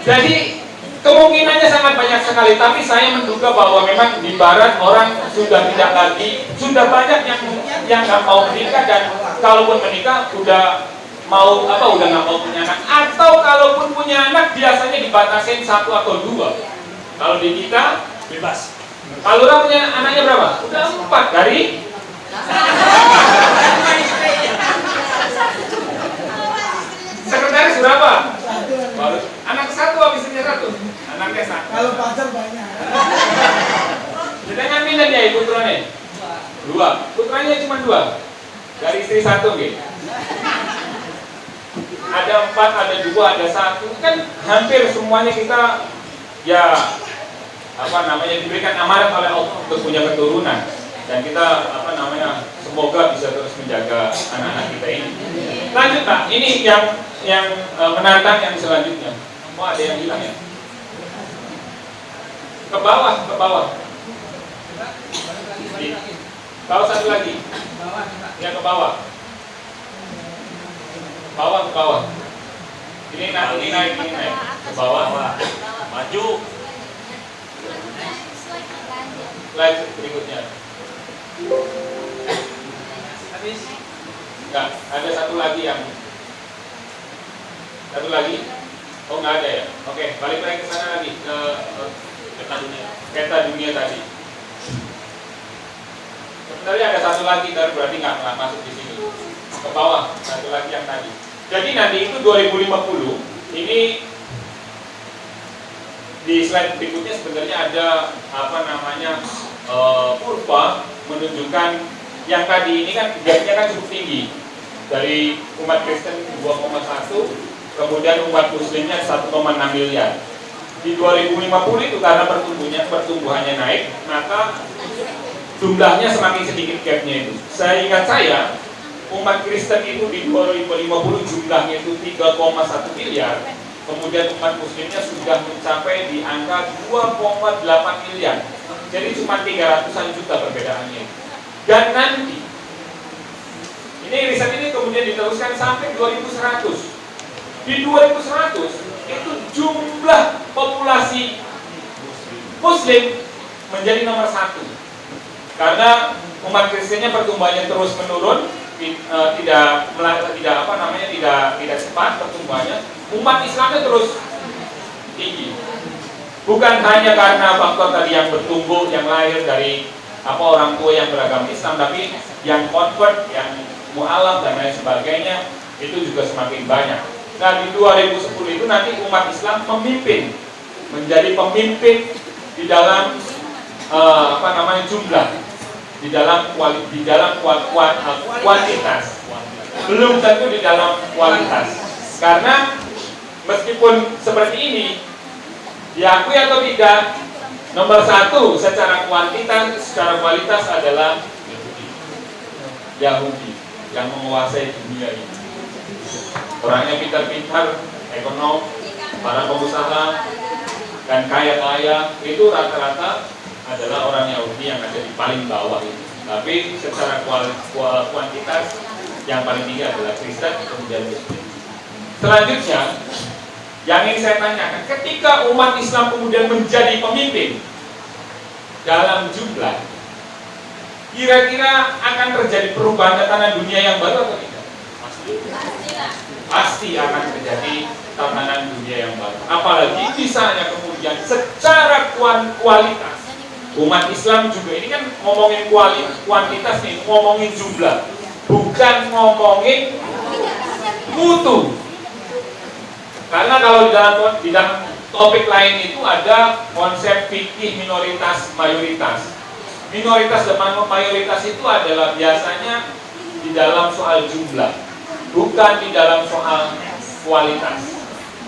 Jadi kemungkinannya sangat banyak sekali, tapi saya menduga bahwa memang di Barat orang sudah tidak lagi, sudah banyak yang nggak mau menikah, dan kalaupun menikah udah mau udah nggak mau punya anak, atau kalaupun punya anak biasanya dibatasin 1 atau 2. Kalau di kita bebas. Kalau orang punya anaknya berapa? Udah 4 dari sekretaris berapa? Baru anak 1, istrinya 1. Anaknya 1. Kalau pacar banyak. Jangan minat ya ibu putranya. 2. Putranya cuma 2. Dari istri 1 gitu. Ada 4, ada 2, ada 1. Kan hampir semuanya kita ya diberikan amanat oleh Allah untuk punya keturunan. Dan kita semoga bisa terus menjaga anak-anak kita ini. Lanjut Pak, ini yang menantang yang selanjutnya. Oh, ada yang hilang ya? Ke bawah. Bawah satu lagi. Ya, ke bawah. Ke bawah. Ini naik. Ke bawah. Maju. Slide berikutnya. Habis. Enggak, ada satu lagi. Oh, nggak ada ya? Oke, balik lagi ke sana lagi, ke peta dunia tadi. Sebenarnya ada satu lagi, berarti nggak masuk di sini. Ke bawah, satu lagi yang tadi. Jadi nanti itu 2050, ini di slide berikutnya sebenarnya ada kurva menunjukkan yang tadi ini kan gapnya kan cukup tinggi. Dari umat Kristen 2,1, kemudian umat Muslimnya 1,6 miliar. Di 2050 itu karena pertumbuhannya naik, maka jumlahnya semakin sedikit gapnya itu. Ingat saya, umat Kristen itu di 2050 jumlahnya itu 3,1 miliar, kemudian umat Muslimnya sudah mencapai di angka 2,8 miliar. Jadi cuma 300-an juta perbedaannya. Dan nanti, ini riset ini kemudian diteruskan sampai 2100. Di 2100 itu jumlah populasi Muslim menjadi nomor 1. Karena umat Kristennya pertumbuhannya terus menurun, tidak cepat pertumbuhannya. Umat Islamnya terus tinggi. Bukan hanya karena faktor tadi yang bertumbuh, yang lahir dari orang tua yang beragama Islam, tapi yang convert, yang mu'alaf dan lain sebagainya itu juga semakin banyak. Nah, di 2010 itu nanti umat Islam menjadi pemimpin di dalam jumlah, di dalam kuantitas, belum tentu di dalam kualitas. Karena meskipun seperti ini, diakui atau tidak, nomor satu secara kualitas adalah Yahudi yang menguasai dunia ini. Orangnya pintar-pintar, ekonom, para pengusaha dan kaya-kaya itu rata-rata adalah orang Yahudi yang ada di paling bawah ini. Tapi secara kuantitas yang paling tinggi adalah Kristen, kemudian Muslim. Selanjutnya, yang ingin saya tanyakan, ketika umat Islam kemudian menjadi pemimpin dalam jumlah, kira-kira akan terjadi perubahan tatanan dunia yang baru atau tidak? Pasti akan terjadi tatanan dunia yang baru. Apalagi misalnya kemudian secara kualitas, umat Islam juga ini kan ngomongin kuantitas nih, ngomongin jumlah, bukan ngomongin mutu. Karena kalau di dalam topik lain itu ada konsep fikih minoritas mayoritas. Minoritas dan mayoritas itu adalah biasanya di dalam soal jumlah, bukan di dalam soal kualitas.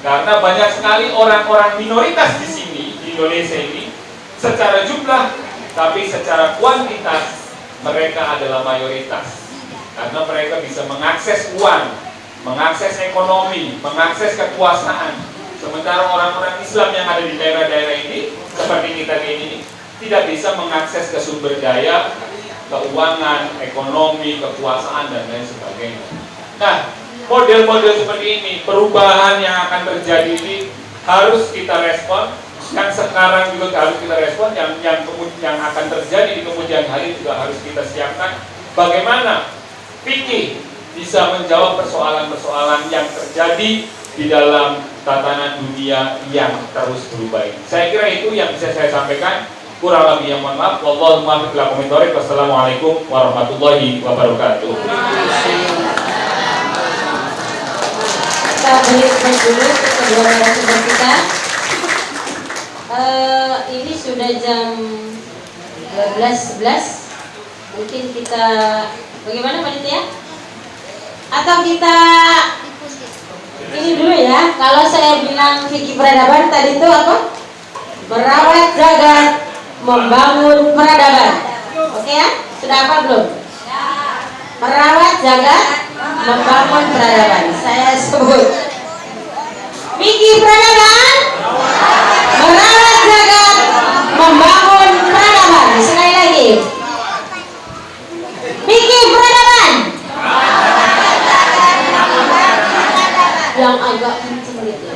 Karena banyak sekali orang-orang minoritas di sini, di Indonesia ini, secara jumlah, tapi secara kuantitas mereka adalah mayoritas. Karena mereka bisa mengakses uang, mengakses ekonomi, mengakses kekuasaan. Sementara orang-orang Islam yang ada di daerah-daerah ini, seperti kita ini, tidak bisa mengakses ke sumber daya, keuangan, ekonomi, kekuasaan, dan lain sebagainya. Nah, model-model seperti ini, perubahan yang akan terjadi ini harus kita respon. Yang sekarang juga harus kita respon, yang akan terjadi di kemudian hari juga harus kita siapkan. Bagaimana fikih bisa menjawab persoalan-persoalan yang terjadi di dalam tatanan dunia yang terus berubah ini. Saya kira itu yang bisa saya sampaikan. Kurang lebih yang mohon maaf. Wallahu muwaffiq ila aqwamit thoriq. Wassalamualaikum warahmatullahi wabarakatuh. Kita beri dulu kedua narasumber kita. Ini sudah jam 12.11. Mungkin kita bagaimana panitia? Atau kita ini dulu ya. Kalau saya bilang fikih peradaban tadi itu apa? Merawat, jaga, membangun peradaban. Oke ya? Sudah apa belum? Merawat, jaga, membangun peradaban. Saya sebut fikih peradaban, merawat, jaga, membangun peradaban. Sekali lagi, fikih peradaban yang agak kenceng gitu.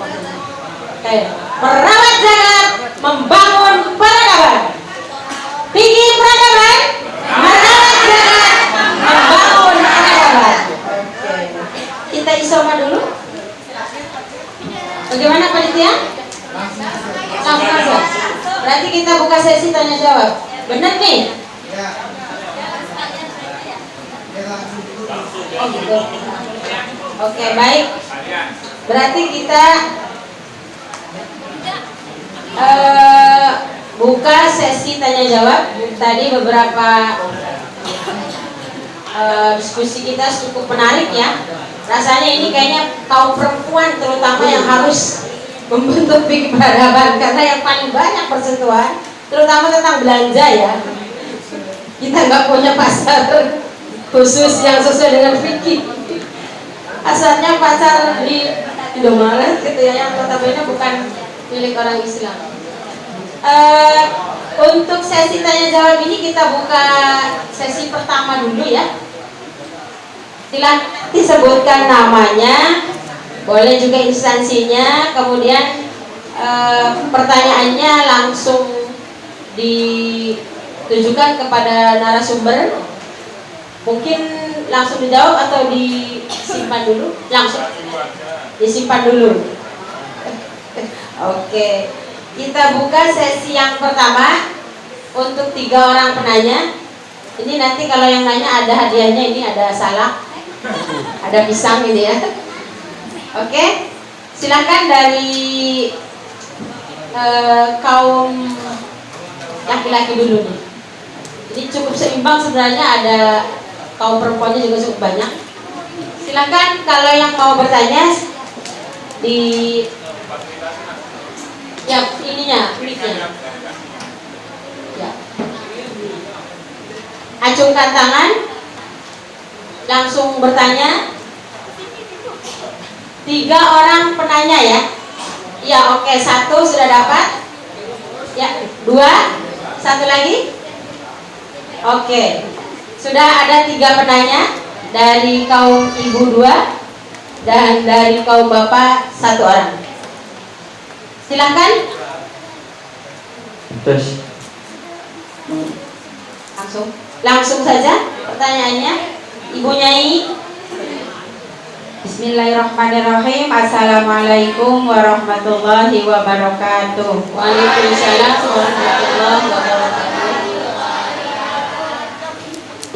Oke, merawat, jaga, membangun peradaban. Fikih peradaban, merawat, jaga, membangun peradaban. Kita isoma dulu. Bagaimana panitia? Langsung saja. Berarti kita buka sesi tanya jawab. Benar nih? Oh gitu. Oke, baik. Berarti kita buka sesi tanya jawab. Tadi beberapa diskusi kita cukup menarik ya. Rasanya ini kayaknya kaum perempuan terutama yang harus membentuk fikih peradaban, karena yang paling banyak bersentuhan terutama tentang belanja ya. Kita nggak punya pasar khusus yang sesuai dengan fikih. Asalnya pasar di Indomaret gitu ya, yang notabene bukan milik orang Islam. Untuk sesi tanya jawab ini kita buka sesi pertama dulu ya. Silakan disebutkan namanya, boleh juga instansinya, kemudian pertanyaannya langsung tujukan kepada narasumber. Mungkin langsung dijawab atau disimpan dulu? Langsung disimpan dulu. Oke, kita buka sesi yang pertama untuk 3 orang penanya. Ini nanti kalau yang nanya ada hadiahnya, ini ada salak, ada pisang ini ya. Oke, silakan dari kaum laki-laki dulu nih. Ini cukup seimbang sebenarnya, ada kaum perempuannya juga cukup banyak. Silakan kalau yang mau bertanya di ya ininya, mic-nya. Ya. Acungkan tangan, langsung bertanya. 3 orang penanya ya. Ya oke, 1 sudah dapat. Ya 2, 1 lagi. Oke, sudah ada 3 penanya dari kaum ibu 2 dan dari kaum bapak 1 orang. Silakan. Terus Langsung saja pertanyaannya, Ibu Nyai. Bismillahirrahmanirrahim. Assalamualaikum warahmatullahi wabarakatuh. Waalaikumsalam warahmatullahi wabarakatuh.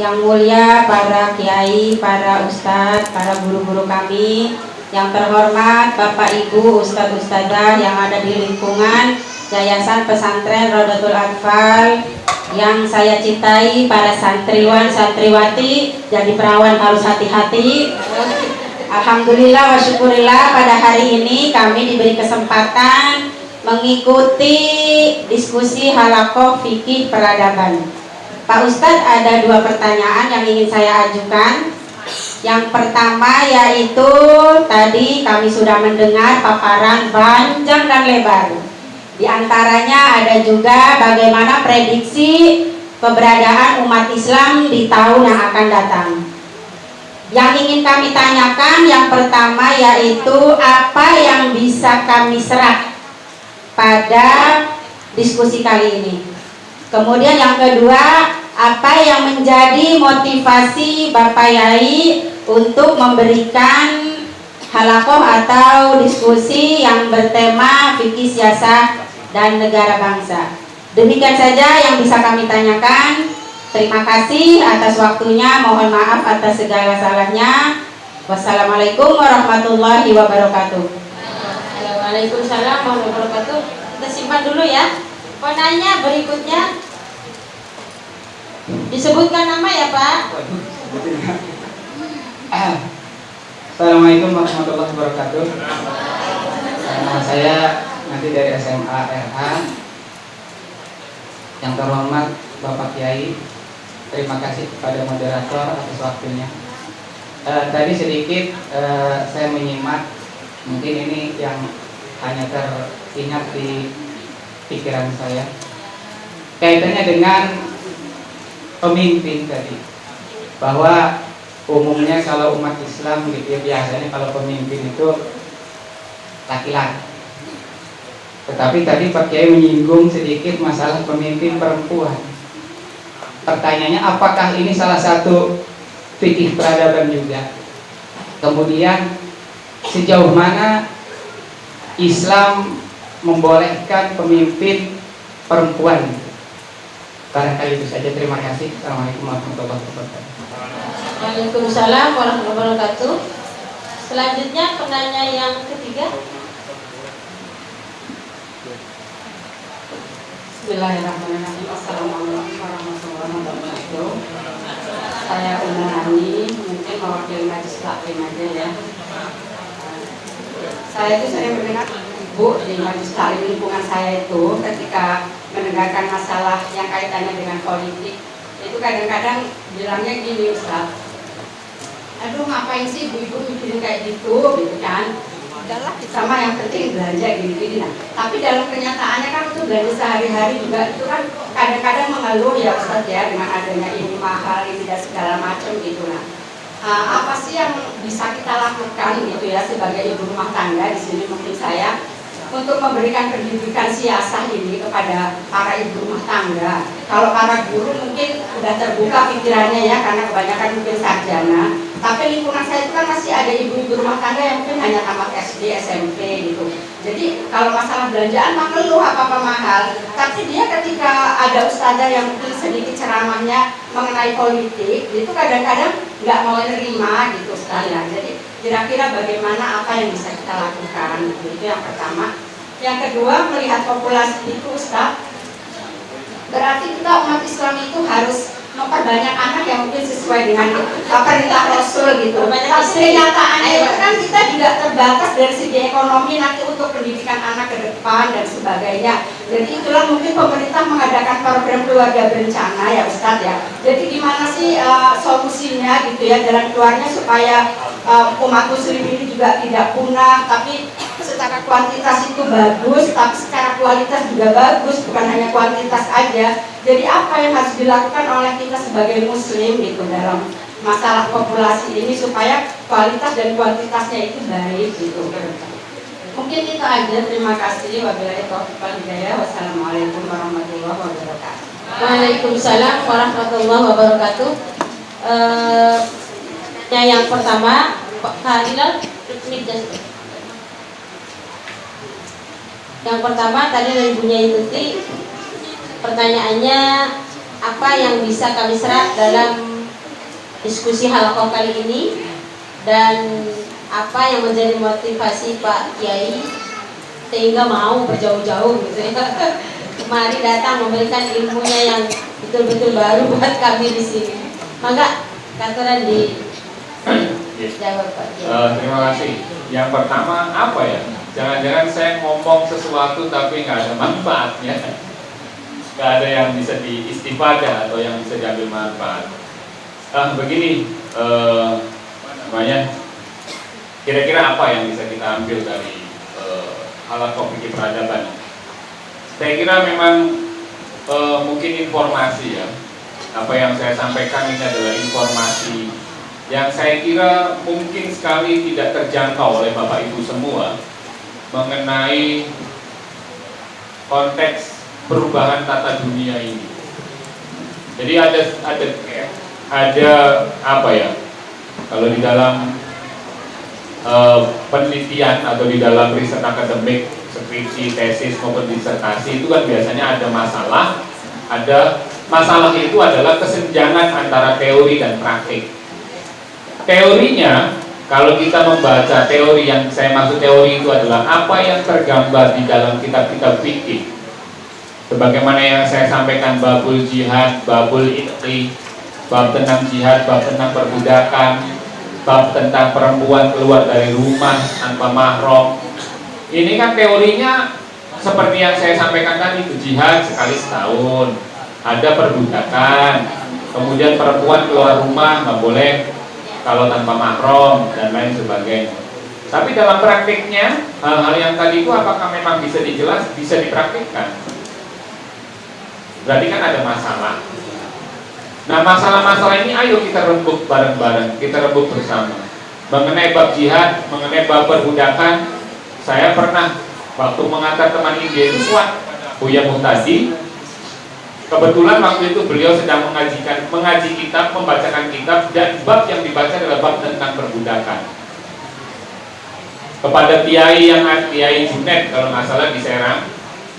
Yang mulia para kiai, para ustadz, para guru-guru kami, yang terhormat Bapak Ibu Ustadz Ustadzah yang ada di lingkungan Yayasan Pesantren Rodotul Atfal, yang saya cintai, para santriwan santriwati, jadi perawan harus hati-hati. Alhamdulillah wa syukurillah, pada hari ini kami diberi kesempatan mengikuti diskusi halakoh fikih peradaban. Pak Ustadz, ada 2 pertanyaan yang ingin saya ajukan. Yang pertama yaitu tadi kami sudah mendengar paparan panjang dan lebar. Di antaranya ada juga bagaimana prediksi keberadaan umat Islam di tahun yang akan datang. Yang ingin kami tanyakan yang pertama yaitu apa yang bisa kami serap pada diskusi kali ini. Kemudian yang kedua, apa yang menjadi motivasi Bapak Yai untuk memberikan halakoh atau diskusi yang bertema fikih siasah dan negara bangsa. Demikian saja yang bisa kami tanyakan. Terima kasih atas waktunya, mohon maaf atas segala salahnya. Wassalamualaikum warahmatullahi wabarakatuh. Waalaikumsalam warahmatullahi wabarakatuh. Kita simpan dulu ya. Penanya berikutnya, disebutkan nama ya Pak. Assalamualaikum warahmatullahi wabarakatuh. Nama saya nanti dari SMA RH. Yang terhormat Bapak Kiai, terima kasih kepada moderator atas waktunya. Tadi sedikit saya menyimak, mungkin ini yang hanya teringat di pikiran saya kaitannya dengan pemimpin tadi, bahwa umumnya kalau umat Islam gitu ya, biasanya kalau pemimpin itu laki-laki. Tetapi tadi Pak Kiai menyinggung sedikit masalah pemimpin perempuan. Pertanyaannya, apakah ini salah satu fikih peradaban juga? Kemudian sejauh mana Islam membolehkan pemimpin perempuan? Barangkali itu saja. Terima kasih. Assalamualaikum warahmatullahi wabarakatuh. Waalaikumsalam warahmatullahi wabarakatuh. Selanjutnya penanya yang ketiga. Bismillahirrahmanirrahim. Assalamualaikum warahmatullahi wabarakatuh. Saya Umar Hani, mungkin mewakili Majelis Taklim aja ya. Saya itu sering mendengar Bu di Majelis Taklim lingkungan saya itu ketika mendengarkan masalah yang kaitannya dengan politik, itu kadang-kadang bilangnya gini, Ustaz, aduh ngapain sih ibu-ibu mikirin kayak gitu kan, udahlah sama yang penting belanja gini-gini. Nah, tapi dalam kenyataannya kan itu belanja sehari-hari juga itu kan kadang-kadang mengeluh ya Ustaz ya, dengan adanya ini mahal ini dan segala macam gitu. Nah, apa sih yang bisa kita lakukan gitu ya sebagai ibu rumah tangga di sini mungkin saya untuk memberikan pendidikan siasah ini kepada para ibu rumah tangga. Kalau para guru mungkin sudah terbuka pikirannya ya, karena kebanyakan mungkin sarjana. Tapi lingkungan saya itu kan masih ada ibu-ibu rumah tangga yang mungkin hanya tamat SD, SMP gitu. Jadi kalau masalah belanjaan mah keluh apa-apa mahal. Tapi dia ketika ada ustazah yang mungkin sedikit ceramahnya mengenai politik, itu kadang-kadang nggak mau nerima gitu ustazah. Jadi kira-kira bagaimana apa yang bisa kita lakukan, itu yang pertama. Yang kedua, melihat populasi itu Ustaz, berarti kita umat Islam itu harus memperbanyak anak yang mungkin sesuai dengan perintah Rasul gitu. Tapi kenyataannya itu kan kita juga terbatas dari segi ekonomi nanti untuk pendidikan anak ke depan dan sebagainya. Jadi itulah mungkin pemerintah mengadakan program keluarga berencana ya Ustadz ya. Jadi gimana sih solusinya gitu ya, jalan keluarnya supaya umat muslim ini juga tidak punah, tapi secara kuantitas itu bagus, tapi secara kualitas juga bagus, bukan hanya kuantitas aja. Jadi apa yang harus dilakukan oleh kita sebagai muslim gitu dalam masalah populasi ini supaya kualitas dan kuantitasnya itu baik gitu. Mungkin itu aja, terima kasih. Wabillahi taufiq wal hidayah. Wassalamualaikum warahmatullahi wabarakatuh. Waalaikumsalam warahmatullahi wabarakatuh. Yang pertama, Pak Hilal, yang pertama tadi dari Bunya Ituti, pertanyaannya apa yang bisa kami serap dalam diskusi halaqah kali ini dan apa yang menjadi motivasi Pak Kiai sehingga mau berjauh-jauh gitu ya. Kemari datang memberikan ilmunya yang betul-betul baru buat kami di sini. Maka katakan di jawab Pak Kiai. Terima kasih. Yang pertama apa ya? Jangan-jangan saya ngomong sesuatu tapi nggak ada manfaatnya, nggak ada yang bisa diistifadah atau yang bisa diambil manfaat. Begini, namanya, kira-kira apa yang bisa kita ambil dari halaqah fikih peradaban? Saya kira memang mungkin informasi ya. Apa yang saya sampaikan ini adalah informasi yang saya kira mungkin sekali tidak terjangkau oleh Bapak Ibu semua mengenai konteks perubahan tata dunia ini. Jadi ada apa ya? Kalau di dalam penelitian atau di dalam riset akademik, skripsi, tesis maupun disertasi itu kan biasanya ada masalah itu adalah kesenjangan antara teori dan praktik. Teorinya, kalau kita membaca teori, yang saya maksud teori itu adalah apa yang tergambar di dalam kitab-kitab fikih. Sebagaimana yang saya sampaikan, babul jihad, babul itqi, bab tentang jihad, bab tentang perbudakan, bab tentang perempuan keluar dari rumah tanpa mahram. Ini kan teorinya seperti yang saya sampaikan tadi, itu jihad sekali setahun, ada perbudakan, kemudian perempuan keluar rumah nggak boleh kalau tanpa mahram dan lain sebagainya. Tapi dalam praktiknya hal-hal yang tadi itu apakah memang bisa dipraktikkan? Berarti kan ada masalah. Nah, masalah-masalah ini ayo kita rembuk bareng-bareng, kita rembuk bersama. Mengenai bab jihad, mengenai bab perbudakan, saya pernah waktu mengantar teman India itu Buya Muhtadi. Kebetulan waktu itu beliau sedang mengaji kitab, membacakan kitab, dan bab yang dibaca adalah bab tentang perbudakan. Kepada Kiai Junet kalau nggak salah di Serang,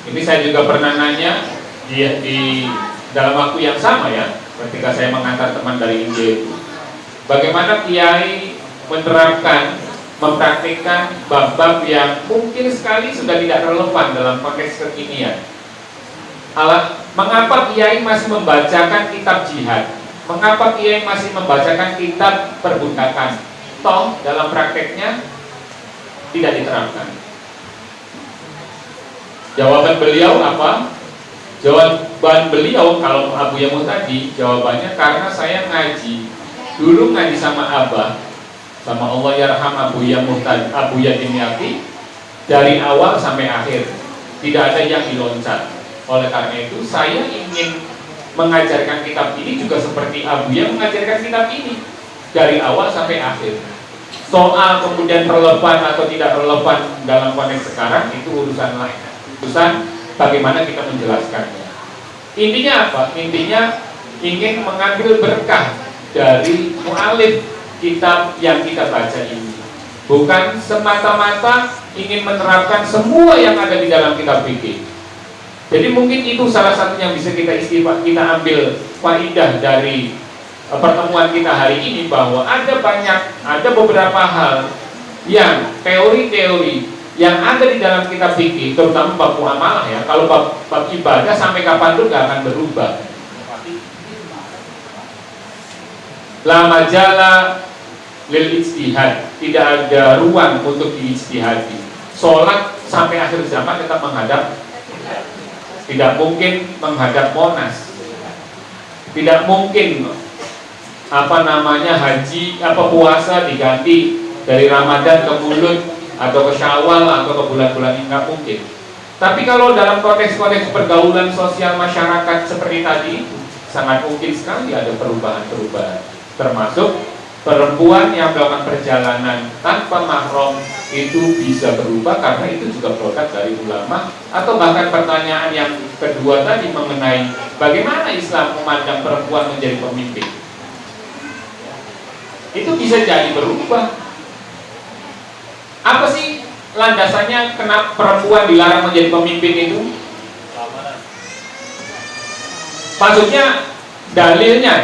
ini saya juga pernah nanya di dalam waktu yang sama ya, ketika saya mengantar teman dari India itu, bagaimana Kiai menerapkan, mempraktikkan bab-bab yang mungkin sekali sudah tidak relevan dalam konteks kekinian. Mengapa Kiai masih membacakan kitab jihad? Mengapa Kiai masih membacakan kitab perbudakan? Toh dalam prakteknya tidak diterapkan. Jawaban beliau apa? Jawaban beliau kalau Abu Yamuh tadi, jawabannya karena saya dulu ngaji sama Abah, sama Allah yarham Abu Yamuh tadi, Abu Yadimyati, dari awal sampai akhir, tidak ada yang diloncat. Oleh karena itu saya ingin mengajarkan kitab ini juga seperti Abu yang mengajarkan kitab ini dari awal sampai akhir. Soal kemudian relevan atau tidak relevan dalam konteks sekarang itu urusan lain. Urusan bagaimana kita menjelaskannya. Intinya apa? Intinya ingin mengambil berkah dari mu'alif kitab yang kita baca ini. Bukan semata-mata ingin menerapkan semua yang ada di dalam kitab fikih. Jadi mungkin itu salah satu yang bisa kita ambil faidah dari pertemuan kita hari ini, bahwa ada beberapa hal yang teori-teori yang ada di dalam kitab fikih, terutama bab muamalah ya. Kalau bab ibadah sampai kapan pun gak akan berubah. La majala lil ijtihad, tidak ada ruang untuk diijtihadi. Sholat sampai akhir zaman tetap menghadap, tidak mungkin menghadap Monas, tidak mungkin haji puasa diganti dari Ramadan ke Mulud atau ke Syawal atau ke bulan-bulan ini, nggak mungkin. Tapi kalau dalam konteks-konteks pergaulan sosial masyarakat seperti tadi, sangat mungkin sekali ada perubahan-perubahan, termasuk perempuan yang melakukan perjalanan tanpa mahram itu bisa berubah karena itu juga produk dari ulama. Atau bahkan pertanyaan yang kedua tadi mengenai bagaimana Islam memandang perempuan menjadi pemimpin, itu bisa jadi berubah. Apa sih landasannya kenapa perempuan dilarang menjadi pemimpin itu? Maksudnya dalilnya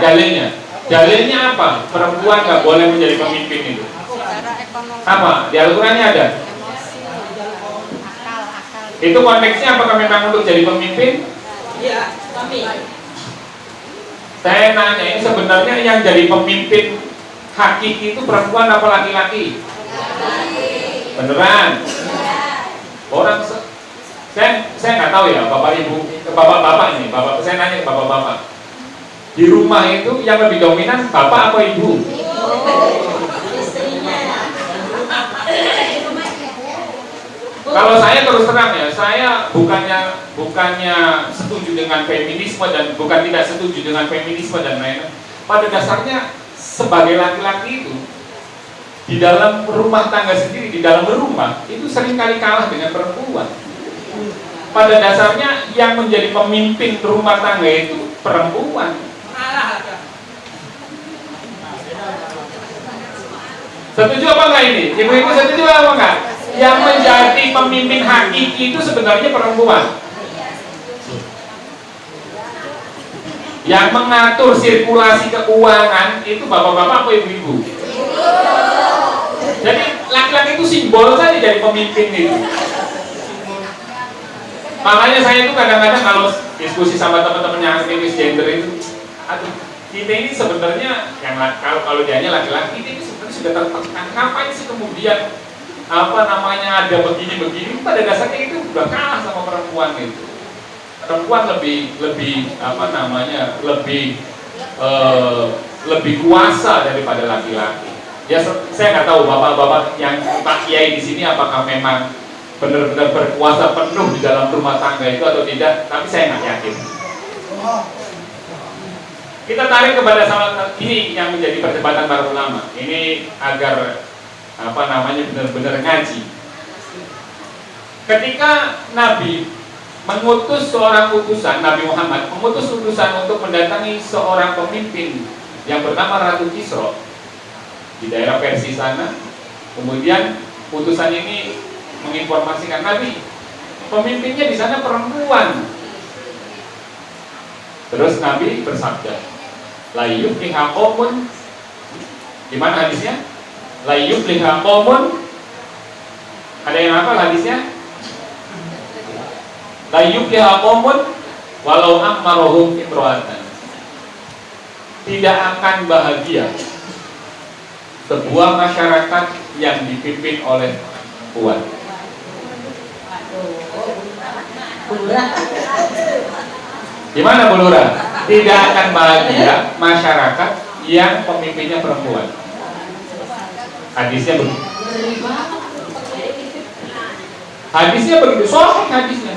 apa? Perempuan nggak boleh menjadi pemimpin itu? Apa? Di Al-Qurannya ada? Itu konteksnya apakah memang untuk jadi pemimpin? Iya, kami. Saya nanya, ini sebenarnya yang jadi pemimpin hakiki itu perempuan apa laki-laki? Beneran? Orang saya nggak tahu ya, bapak ibu, bapak ini, saya nanya ke bapak. Di rumah itu yang lebih dominan bapak apa ibu? Kalau saya terus terang ya, saya bukannya setuju dengan feminisme dan bukan tidak setuju dengan feminisme dan lain-lain. Pada dasarnya sebagai laki-laki itu di dalam rumah tangga sendiri, di dalam rumah itu seringkali kalah dengan perempuan. Pada dasarnya yang menjadi pemimpin rumah tangga itu perempuan. Setuju apa enggak ini? Ibu-ibu setuju apa enggak? Yang menjadi pemimpin hakiki itu sebenarnya perempuan. Yang mengatur sirkulasi keuangan itu bapak-bapak apa ibu-ibu? Jadi laki-laki itu simbol saja jadi pemimpin itu. Makanya saya itu kadang-kadang kalau diskusi sama teman-teman yang aktivis gender itu, aduh, kita ini sebenarnya yang kalau dianya laki-laki ini sebenarnya sudah tertekan. Kapan sih kemudian ada begini-begini? Pada dasarnya itu sudah kalah sama perempuan itu. Perempuan lebih kuasa daripada laki-laki. Ya saya nggak tahu bapak-bapak yang Pak Kiai di sini apakah memang benar-benar berkuasa penuh di dalam rumah tangga itu atau tidak, tapi saya nggak yakin. Kita tarik kepada salah ini yang menjadi perdebatan para ulama. Ini agar benar-benar ngaji. Ketika Nabi mengutus seorang utusan, Nabi Muhammad mengutus utusan untuk mendatangi seorang pemimpin yang bernama Ratu Kisra di daerah Persia sana. Kemudian utusan ini menginformasikan Nabi, pemimpinnya di sana perempuan. Terus Nabi bersabda, la yufliha qaumun, gimana hadisnya? La yufliha qaumun, ada yang hafal hadisnya? La yufliha qaumun walau ammaruhum imra'atan. Tidak akan bahagia sebuah masyarakat yang dipimpin oleh perempuan. Gimana Bu Lura? Tidak akan bahagia masyarakat yang pemimpinnya perempuan. Hadisnya begitu. Hadisnya begitu, sahih hadisnya.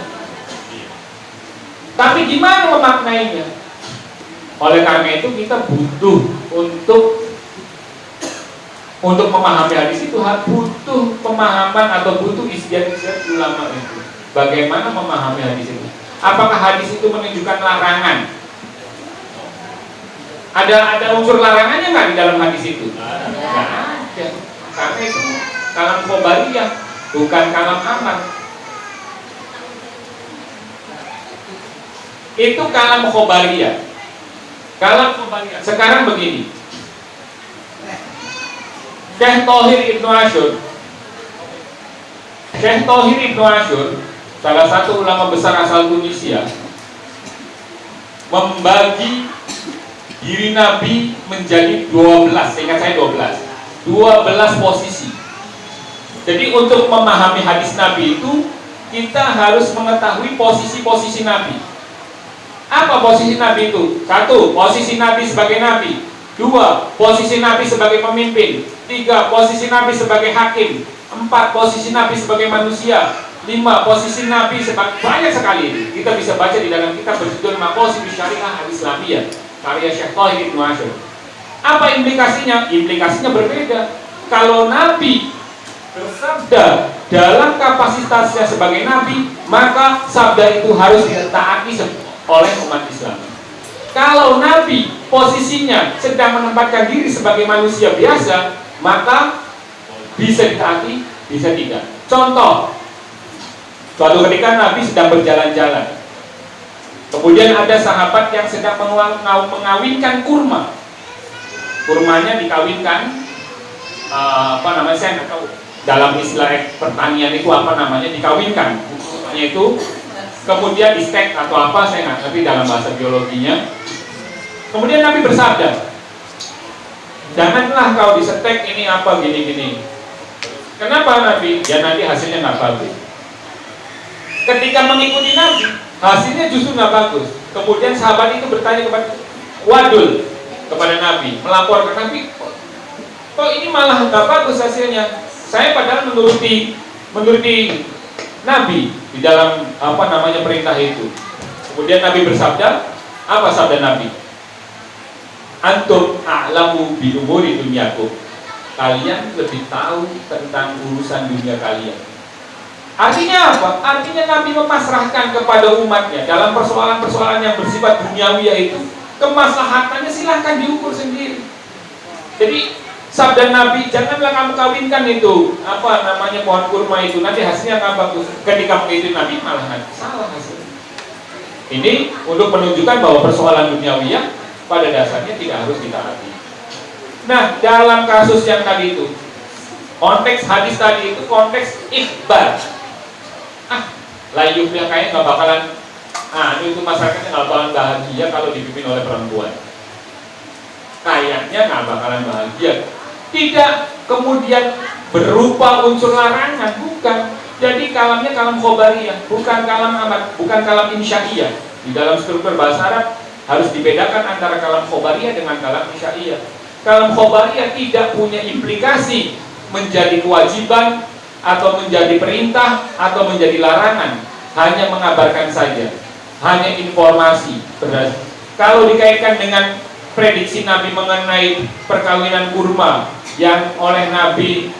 Tapi gimana memaknainya? Oleh karena itu kita butuh untuk Untuk memahami hadis itu butuh pemahaman atau butuh ijtihad ulama itu. Bagaimana memahami hadis itu? Apakah hadis itu menunjukkan larangan? Ada unsur larangannya nggak di dalam hadis itu? Nggak ada. Karena itu kalam khobariyah, bukan kalam amar. Itu kalam khobariyah. Kalam khobariyah. Sekarang begini. Syekh Thohir Ibnu Ashur, salah satu ulama besar asal Tunisia, membagi diri Nabi menjadi 12, seingat saya 12 posisi. Jadi untuk memahami hadis Nabi itu, kita harus mengetahui posisi-posisi Nabi. Apa posisi Nabi itu? 1. Posisi Nabi sebagai Nabi. 2. Posisi Nabi sebagai pemimpin. 3. Posisi Nabi sebagai hakim. 4. Posisi Nabi sebagai manusia. 5. Posisi Nabi sebagai, banyak sekali ini. Kita bisa baca di dalam kitab berjudul Maqasid Syariah Al-Islamiyah karya Syekh Thohir Ibnu Ashur. Apa implikasinya? Implikasinya berbeda. Kalau Nabi bersabda dalam kapasitasnya sebagai Nabi, maka sabda itu harus ditaati oleh umat Islam. Kalau Nabi posisinya sedang menempatkan diri sebagai manusia biasa, maka bisa ditaati, bisa tidak. Contoh, suatu ketika Nabi sedang berjalan-jalan, kemudian ada sahabat yang sedang mengawinkan kurma. Kurmanya dikawinkan, saya nggak tahu dalam istilah pertanian itu apa namanya, dikawinkan. Kurmanya itu kemudian di stek atau apa, saya nggak ngerti dalam bahasa biologinya. Kemudian Nabi bersabda, janganlah kau disetek ini apa gini-gini. Kenapa Nabi? Ya nanti hasilnya nggak bagus. Ketika mengikuti Nabi, hasilnya justru nggak bagus. Kemudian sahabat itu bertanya kepada Nabi, melapor ke Nabi, kok ini malah nggak bagus hasilnya? Saya padahal menuruti Nabi di dalam perintah itu. Kemudian Nabi bersabda, apa sabda Nabi? Antum a'lamu bi umuri dunyakum. Kalian lebih tahu tentang urusan dunia kalian. Artinya apa? Artinya Nabi memasrahkan kepada umatnya dalam persoalan-persoalan yang bersifat duniawiyah itu, kemaslahatannya silahkan diukur sendiri. Jadi sabda Nabi, janganlah kamu kawinkan itu pohon kurma itu, nanti hasilnya nggak bagus. Ketika mengikuti Nabi malah nanti salah hasilnya. Ini untuk menunjukkan bahwa persoalan duniawiyah pada dasarnya tidak harus ditaati. Nah, dalam kasus yang tadi itu, konteks hadis tadi itu konteks ikhbar. Layufnya kayaknya nggak bakalan, itu masyarakatnya nggak bakalan bahagia kalau dipimpin oleh perempuan. Kayaknya nggak bakalan bahagia. Tidak kemudian berupa unsur larangan, bukan. Jadi kalamnya kalam khobariyah, bukan kalam amar, bukan kalam insyaiyah. Di dalam struktur bahasa Arab harus dibedakan antara kalam khobariyah dengan kalam insyaiyah. Kalam khobariyah tidak punya implikasi menjadi kewajiban atau menjadi perintah atau menjadi larangan, hanya mengabarkan saja, hanya informasi. Kalau dikaitkan dengan prediksi Nabi mengenai perkawinan kurma yang oleh Nabi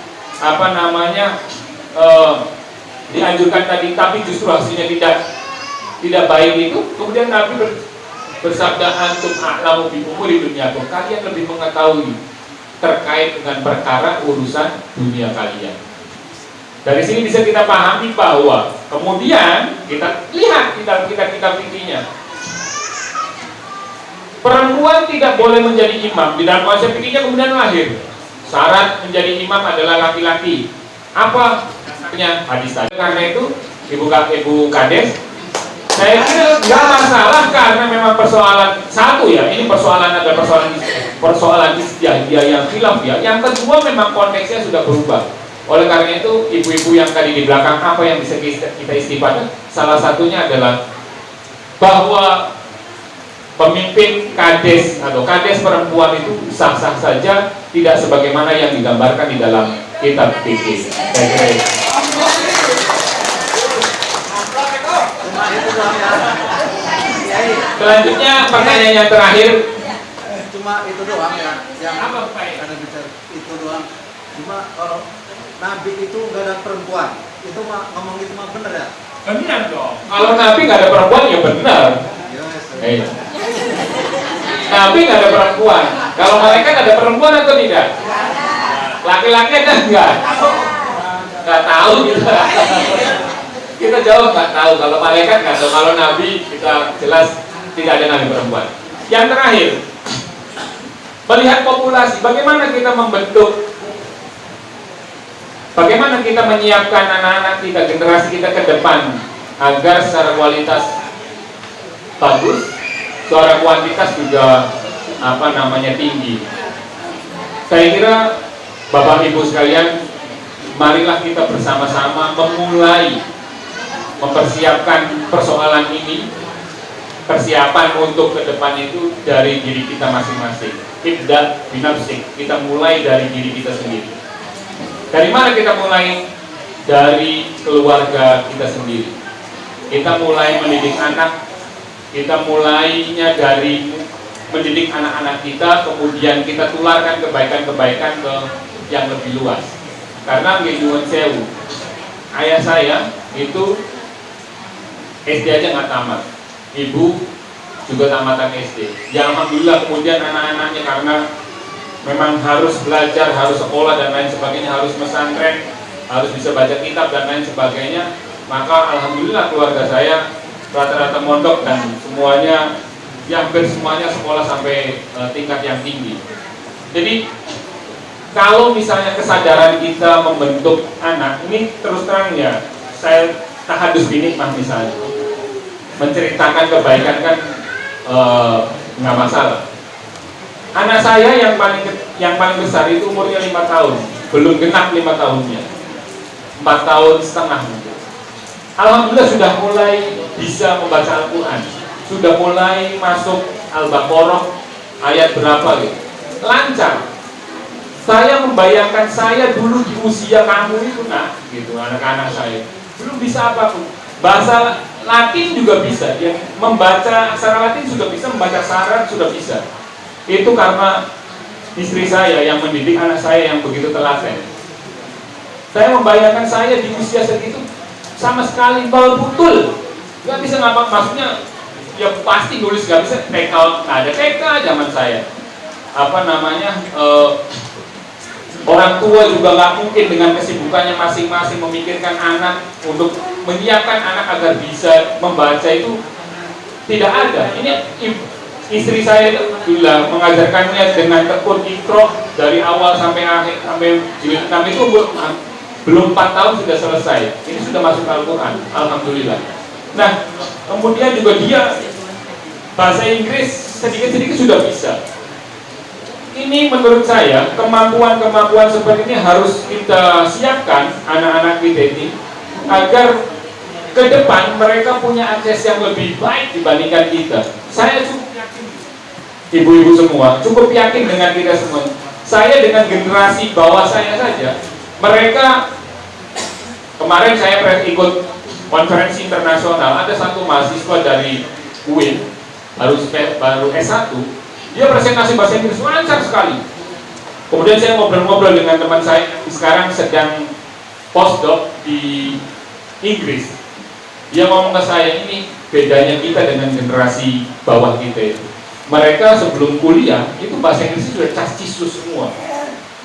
dianjurkan tadi, tapi justru hasilnya tidak baik itu, kemudian Nabi bersabda, antum a'lamu bi umuri dunyakum, kalian lebih mengetahui terkait dengan perkara urusan dunia kalian. Dari sini bisa kita pahami bahwa kemudian kita lihat di dalam kitab-kitab fikihnya, perempuan tidak boleh menjadi imam. Di dalam konsep fikihnya kemudian lahir syarat menjadi imam adalah laki-laki. Apa dasarnya? Hadis tadi. Karena itu Ibu Kades, saya kira nggak masalah karena memang persoalan satu ya, ini persoalan istihadiyah yang khilaf ya. Yang kedua memang konteksnya sudah berubah. Oleh karena itu ibu-ibu yang tadi di belakang, apa yang bisa kita istifadah? Salah satunya adalah bahwa pemimpin kades atau kades perempuan itu sah-sah saja, tidak sebagaimana yang digambarkan di dalam kitab fikih. Selanjutnya pertanyaan yang terakhir. Cuma itu doang ya, yang apa Pak? ada bicara itu doang. Cuma kalau nabi itu nggak ada perempuan, itu ngomong itu mah bener ya? Benar dong. Kalau nabi nggak ada perempuan ya benar. Yes. Nabi nggak ada perempuan. Kalau malaikat ada perempuan atau tidak? Laki-laki ada nggak? Nggak tahu kita. Kita jawab nggak tahu. Kalau malaikat nggak tahu. Kalau nabi kita jelas tidak ada nabi perempuan. Yang terakhir, melihat populasi. Bagaimana kita membentuk? Bagaimana kita menyiapkan anak-anak kita, generasi kita ke depan agar secara kualitas bagus, secara kuantitas juga tinggi. Saya kira Bapak Ibu sekalian, marilah kita bersama-sama memulai mempersiapkan persoalan ini. Persiapan untuk ke depan itu dari diri kita masing-masing. Ibda binafsik, kita mulai dari diri kita sendiri. Dari mana kita mulai? Dari keluarga kita sendiri. Kita mulai mendidik anak. Kita mulainya dari mendidik anak-anak kita, kemudian kita tularkan kebaikan-kebaikan ke yang lebih luas. Karena nyuwun sewu, ayah saya itu SD aja nggak tamat, ibu juga tamatan SD. Ya alhamdulillah kemudian anak-anaknya karena memang harus belajar, harus sekolah dan lain sebagainya, harus pesantren, harus bisa baca kitab dan lain sebagainya. Maka alhamdulillah keluarga saya rata-rata mondok dan semuanya, ya hampir semuanya sekolah sampai tingkat yang tinggi. Jadi kalau misalnya kesadaran kita membentuk anak, ini terus terang ya, saya tahadus binikmah misalnya, menceritakan kebaikan kan nggak masalah. Anak saya yang paling besar itu umurnya 5 tahun, belum genap 5 tahunnya, 4 tahun setengah. Alhamdulillah sudah mulai bisa membaca Al-Quran, sudah mulai masuk Al-Baqarah ayat berapa gitu, lancar. Saya membayangkan saya dulu di usia kamu itu gitu, anak-anak saya belum bisa apapun. Bahasa Latin juga bisa, dia membaca aksara Latin sudah bisa, membaca syarat sudah bisa. Itu karena istri saya yang mendidik anak saya yang begitu telaten. Saya membayangkan saya di usia segitu sama sekali bal betul, nggak bisa ngapa, maksudnya ya pasti nulis nggak bisa, TK nggak ada TK zaman saya. Orang tua juga nggak mungkin dengan kesibukannya masing-masing memikirkan anak untuk menyiapkan anak agar bisa membaca itu tidak ada. Ini istri saya bila mengajarkannya dengan tekun ikro dari awal sampai akhir, sampai jilid 6 itu belum 4 tahun sudah selesai. Ini sudah masuk Al-Quran, alhamdulillah. Nah, kemudian juga dia bahasa Inggris sedikit-sedikit sudah bisa. Ini menurut saya kemampuan-kemampuan seperti ini harus kita siapkan anak-anak kita ini agar ke depan mereka punya akses yang lebih baik dibandingkan kita. Saya cukup yakin, ibu-ibu semua, cukup yakin dengan kita semua. Saya dengan generasi bawah saya saja, mereka kemarin saya ikut konferensi internasional, ada satu mahasiswa dari UIN baru S1, dia presentasi bahasa Inggris lancar sekali. Kemudian saya ngobrol-ngobrol dengan teman saya yang sekarang sedang postdoc di Inggris. Dia ngomong ke saya, ini bedanya kita dengan generasi bawah kita itu. Mereka sebelum kuliah itu bahasa Inggris sudah cas-cisus semua.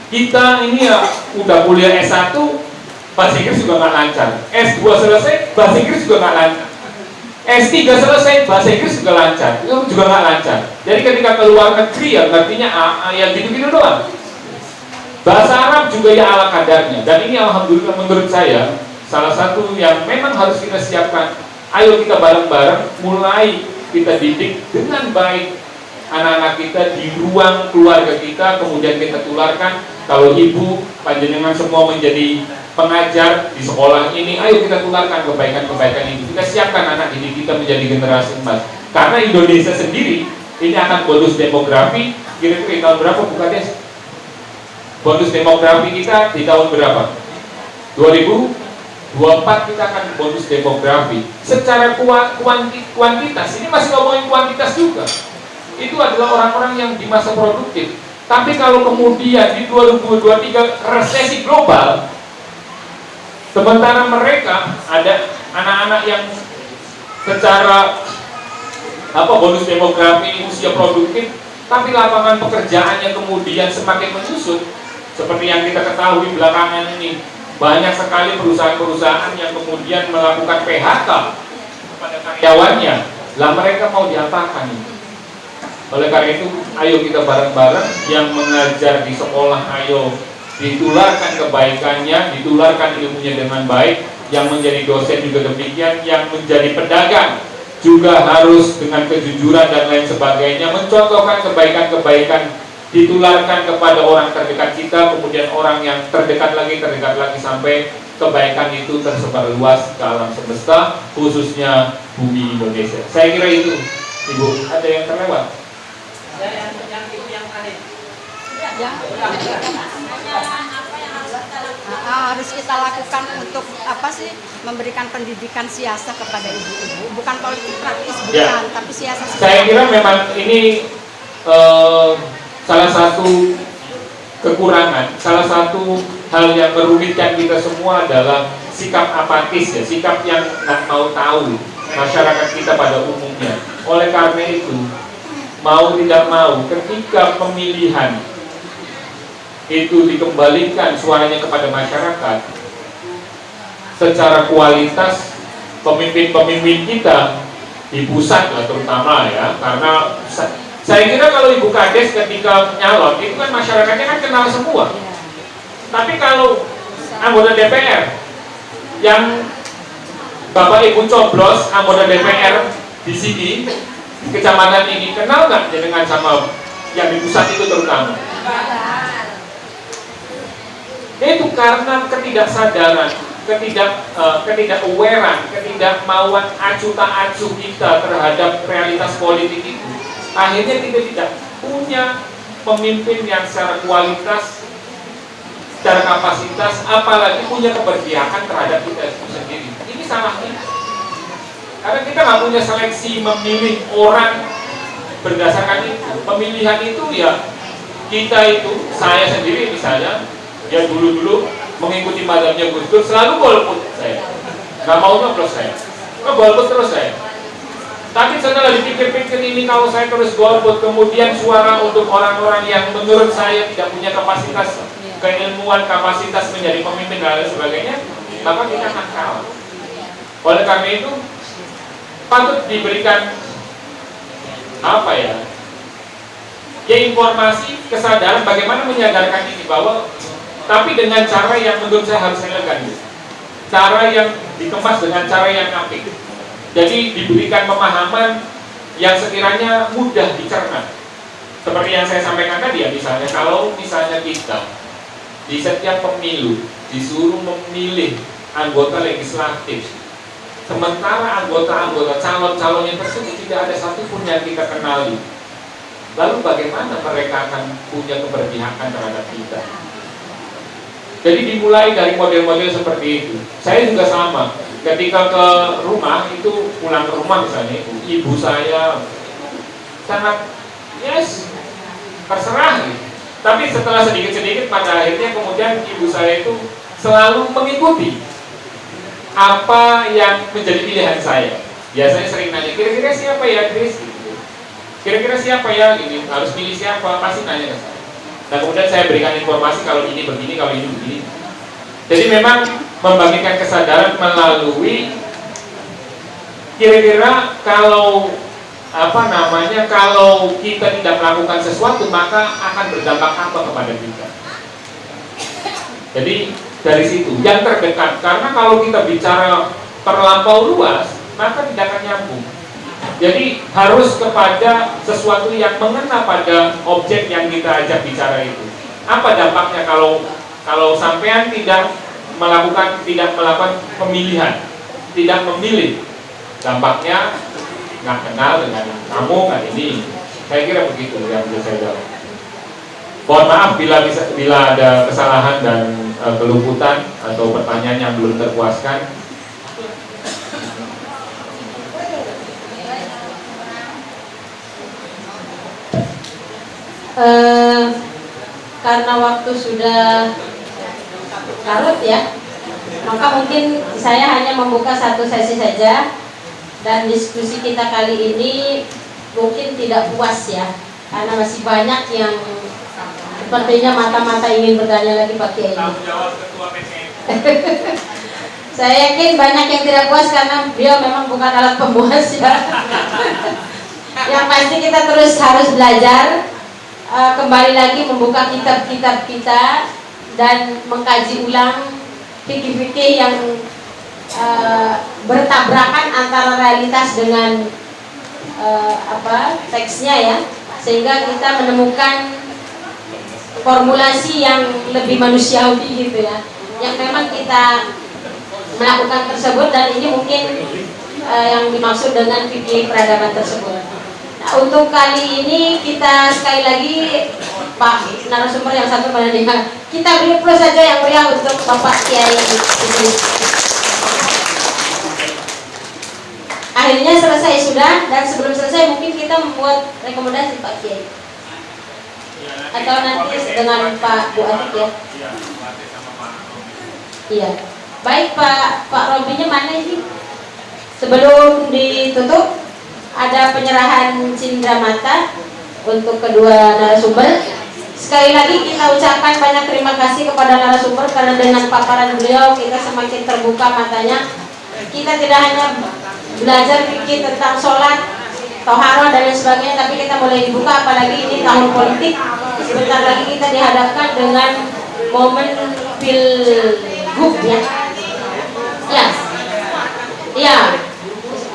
Kita ini ya udah kuliah S1 bahasa Inggris juga nggak lancar, S2 selesai bahasa Inggris juga nggak lancar, S3 selesai bahasa Inggris juga lancar, itu juga nggak lancar. Jadi ketika keluar negeri ya artinya ya gitu-gitu doang. Bahasa Arab juga ya ala kadarnya. Dan ini alhamdulillah menurut saya salah satu yang memang harus kita siapkan. Ayo kita bareng-bareng mulai kita didik dengan baik anak-anak kita di ruang keluarga kita, kemudian kita tularkan. Kalau ibu panjenengan semua menjadi pengajar di sekolah ini, ayo kita tularkan kebaikan-kebaikan ini. Kita siapkan anak didik kita menjadi generasi emas. Karena Indonesia sendiri ini akan bonus demografi. Kira-kira tahun berapa buka Des? Bonus demografi kita di tahun berapa? 2024 kita akan bonus demografi. Secara kuantitas, ini masih ngomongin kuantitas juga. Itu adalah orang-orang yang di masa produktif. Tapi kalau kemudian di 2023 resesi global, sementara mereka ada anak-anak yang secara bonus demografi usia produktif, tapi lapangan pekerjaannya kemudian semakin menyusut. Seperti yang kita ketahui belakangan ini, banyak sekali perusahaan-perusahaan yang kemudian melakukan PHK kepada karyawannya. Lah mereka mau diapakan ini? Oleh karena itu, ayo kita bareng-bareng yang mengajar di sekolah, ayo ditularkan kebaikannya, ditularkan ilmunya dengan baik. Yang menjadi dosen juga demikian, yang menjadi pedagang juga harus dengan kejujuran dan lain sebagainya mencontohkan kebaikan-kebaikan, ditularkan kepada orang terdekat kita, kemudian orang yang terdekat lagi sampai kebaikan itu tersebar luas ke alam semesta, khususnya bumi Indonesia. Saya kira itu, Ibu. Ada yang terlewat? Harus kita lakukan untuk memberikan pendidikan siasat kepada ibu-ibu, bukan politik praktis, bukan, tapi siasat. Saya kira memang ini salah satu kekurangan, salah satu hal yang merumitkan kita semua adalah sikap apatis, ya, sikap yang nggak mau tahu masyarakat kita pada umumnya. Oleh karena itu, mau tidak mau, ketika pemilihan itu dikembalikan suaranya kepada masyarakat, secara kualitas pemimpin-pemimpin kita di pusat lah terutama ya, karena saya kira kalau Ibu Kades ketika nyalon itu kan masyarakatnya kan kenal semua. Tapi kalau anggota DPR yang Bapak Ibu coblos anggota DPR di sini, di kecamatan ini, kenal nggak dengan sama yang di pusat itu terutama? Itu karena ketidaksabaran, ketidakawarean, ketidakmauan acuh tak acuh kita terhadap realitas politik itu. Akhirnya kita tidak punya pemimpin yang secara kualitas, secara kapasitas, apalagi punya keberpihakan terhadap kita itu sendiri. Ini salah kita. Karena kita nggak punya seleksi memilih orang berdasarkan itu. Pemilihan itu ya kita itu, saya sendiri misalnya, ya dulu-dulu mengikuti madhabnya Gus Dur, selalu golput saya, nggak mau nyoblos saya, golput terus saya. Tapi setelah dipikir-pikir ini, kalau saya terus golput, kemudian suara untuk orang-orang yang menurut saya tidak punya kapasitas keilmuan, kapasitas menjadi pemimpin dan lain sebagainya, maka kita akan kalah. Oleh karena itu, patut diberikan ya informasi, kesadaran bagaimana menyadarkan ini, bahwa tapi dengan cara yang menurut saya harus elegan, cara yang dikemas dengan cara yang apik. Jadi diberikan pemahaman yang sekiranya mudah dicerna. Seperti yang saya sampaikan tadi ya, misalnya kalau misalnya kita di setiap pemilu disuruh memilih anggota legislatif, sementara anggota-anggota calon-calonnya tersebut tidak ada satupun yang kita kenali, lalu bagaimana mereka akan punya keberpihakan terhadap kita? Jadi dimulai dari model-model seperti itu. Saya juga sama. Ketika ke rumah, itu pulang ke rumah misalnya, ibu saya sangat terserah gitu. Tapi setelah sedikit-sedikit pada akhirnya kemudian ibu saya itu selalu mengikuti apa yang menjadi pilihan saya. Biasanya sering nanya, kira-kira siapa ya Chris? Kira-kira siapa ya? Gini, harus pilih siapa? Pasti nanya ke saya. Dan kemudian saya berikan informasi kalau ini begini, kalau ini begini. Jadi memang membagikan kesadaran melalui kira-kira kalau kalau kita tidak melakukan sesuatu maka akan berdampak apa kepada kita. Jadi dari situ yang terdekat, karena kalau kita bicara terlampau luas maka tidak akan nyambung. Jadi harus kepada sesuatu yang mengena pada objek yang kita ajak bicara itu. Apa dampaknya kalau sampean tidak melakukan pemilihan, tidak memilih, dampaknya nggak kenal dengan kamu kan ini. Saya kira begitu yang bisa saya jawab. Mohon maaf bila ada kesalahan dan keluputan atau pertanyaan yang belum terpuaskan. karena waktu sudah larut ya, maka mungkin saya hanya membuka satu sesi saja, dan diskusi kita kali ini mungkin tidak puas ya, karena masih banyak yang sepertinya mata-mata ingin bertanya lagi Pak Kiai. Tanggung jawab Ketua PCM. Saya yakin banyak yang tidak puas karena beliau memang bukan alat pemuas ya. Yang pasti kita terus harus belajar, kembali lagi membuka kitab-kitab kita dan mengkaji ulang fikih-fikih yang bertabrakan antara realitas dengan teksnya ya, sehingga kita menemukan formulasi yang lebih manusiawi gitu ya, yang memang kita melakukan tersebut, dan ini mungkin yang dimaksud dengan fikih peradaban tersebut. Nah, untuk kali ini kita sekali lagi Pak narasumber yang satu mana dia, kita beri plus saja yang meriah untuk Bapak Kiai Idris. Akhirnya selesai sudah, dan sebelum selesai mungkin kita membuat rekomendasi Pak Kiai, atau nanti dengan Pak Bu Atik ya. Iya. Baik Pak Robinya mana ini? Sebelum ditutup ada penyerahan cindramata untuk kedua narasumber. Sekali lagi kita ucapkan banyak terima kasih kepada narasumber, karena dengan paparan beliau kita semakin terbuka matanya. Kita tidak hanya belajar fikih tentang sholat, toharoh dan lain sebagainya, tapi kita mulai dibuka, apalagi ini tahun politik. Sebentar lagi kita dihadapkan dengan momen pilgub ya. Ya,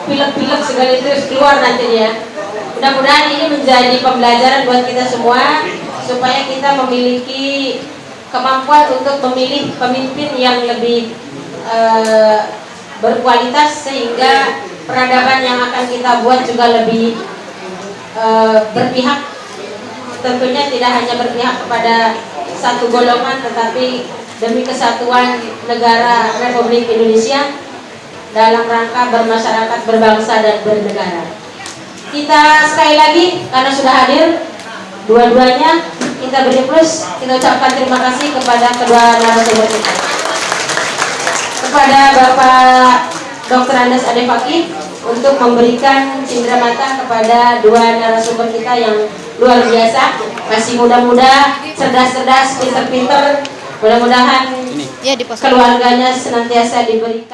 pilek-pilek segala itu keluar nanti ya. Mudah-mudahan ini menjadi pembelajaran buat kita semua, supaya kita memiliki kemampuan untuk memilih pemimpin yang lebih berkualitas, sehingga peradaban yang akan kita buat juga lebih berpihak. Tentunya tidak hanya berpihak kepada satu golongan, tetapi demi kesatuan negara Republik Indonesia dalam rangka bermasyarakat, berbangsa, dan bernegara. Kita sekali lagi, karena sudah hadir dua-duanya, kita beri plus, kita ucapkan terima kasih kepada kedua narasumber kita. Kepada Bapak Dr. Andes Ade Fakih untuk memberikan cindramata kepada dua narasumber kita yang luar biasa, masih muda-muda, cerdas-cerdas, pinter-pinter. Mudah-mudahan keluarganya senantiasa diberikan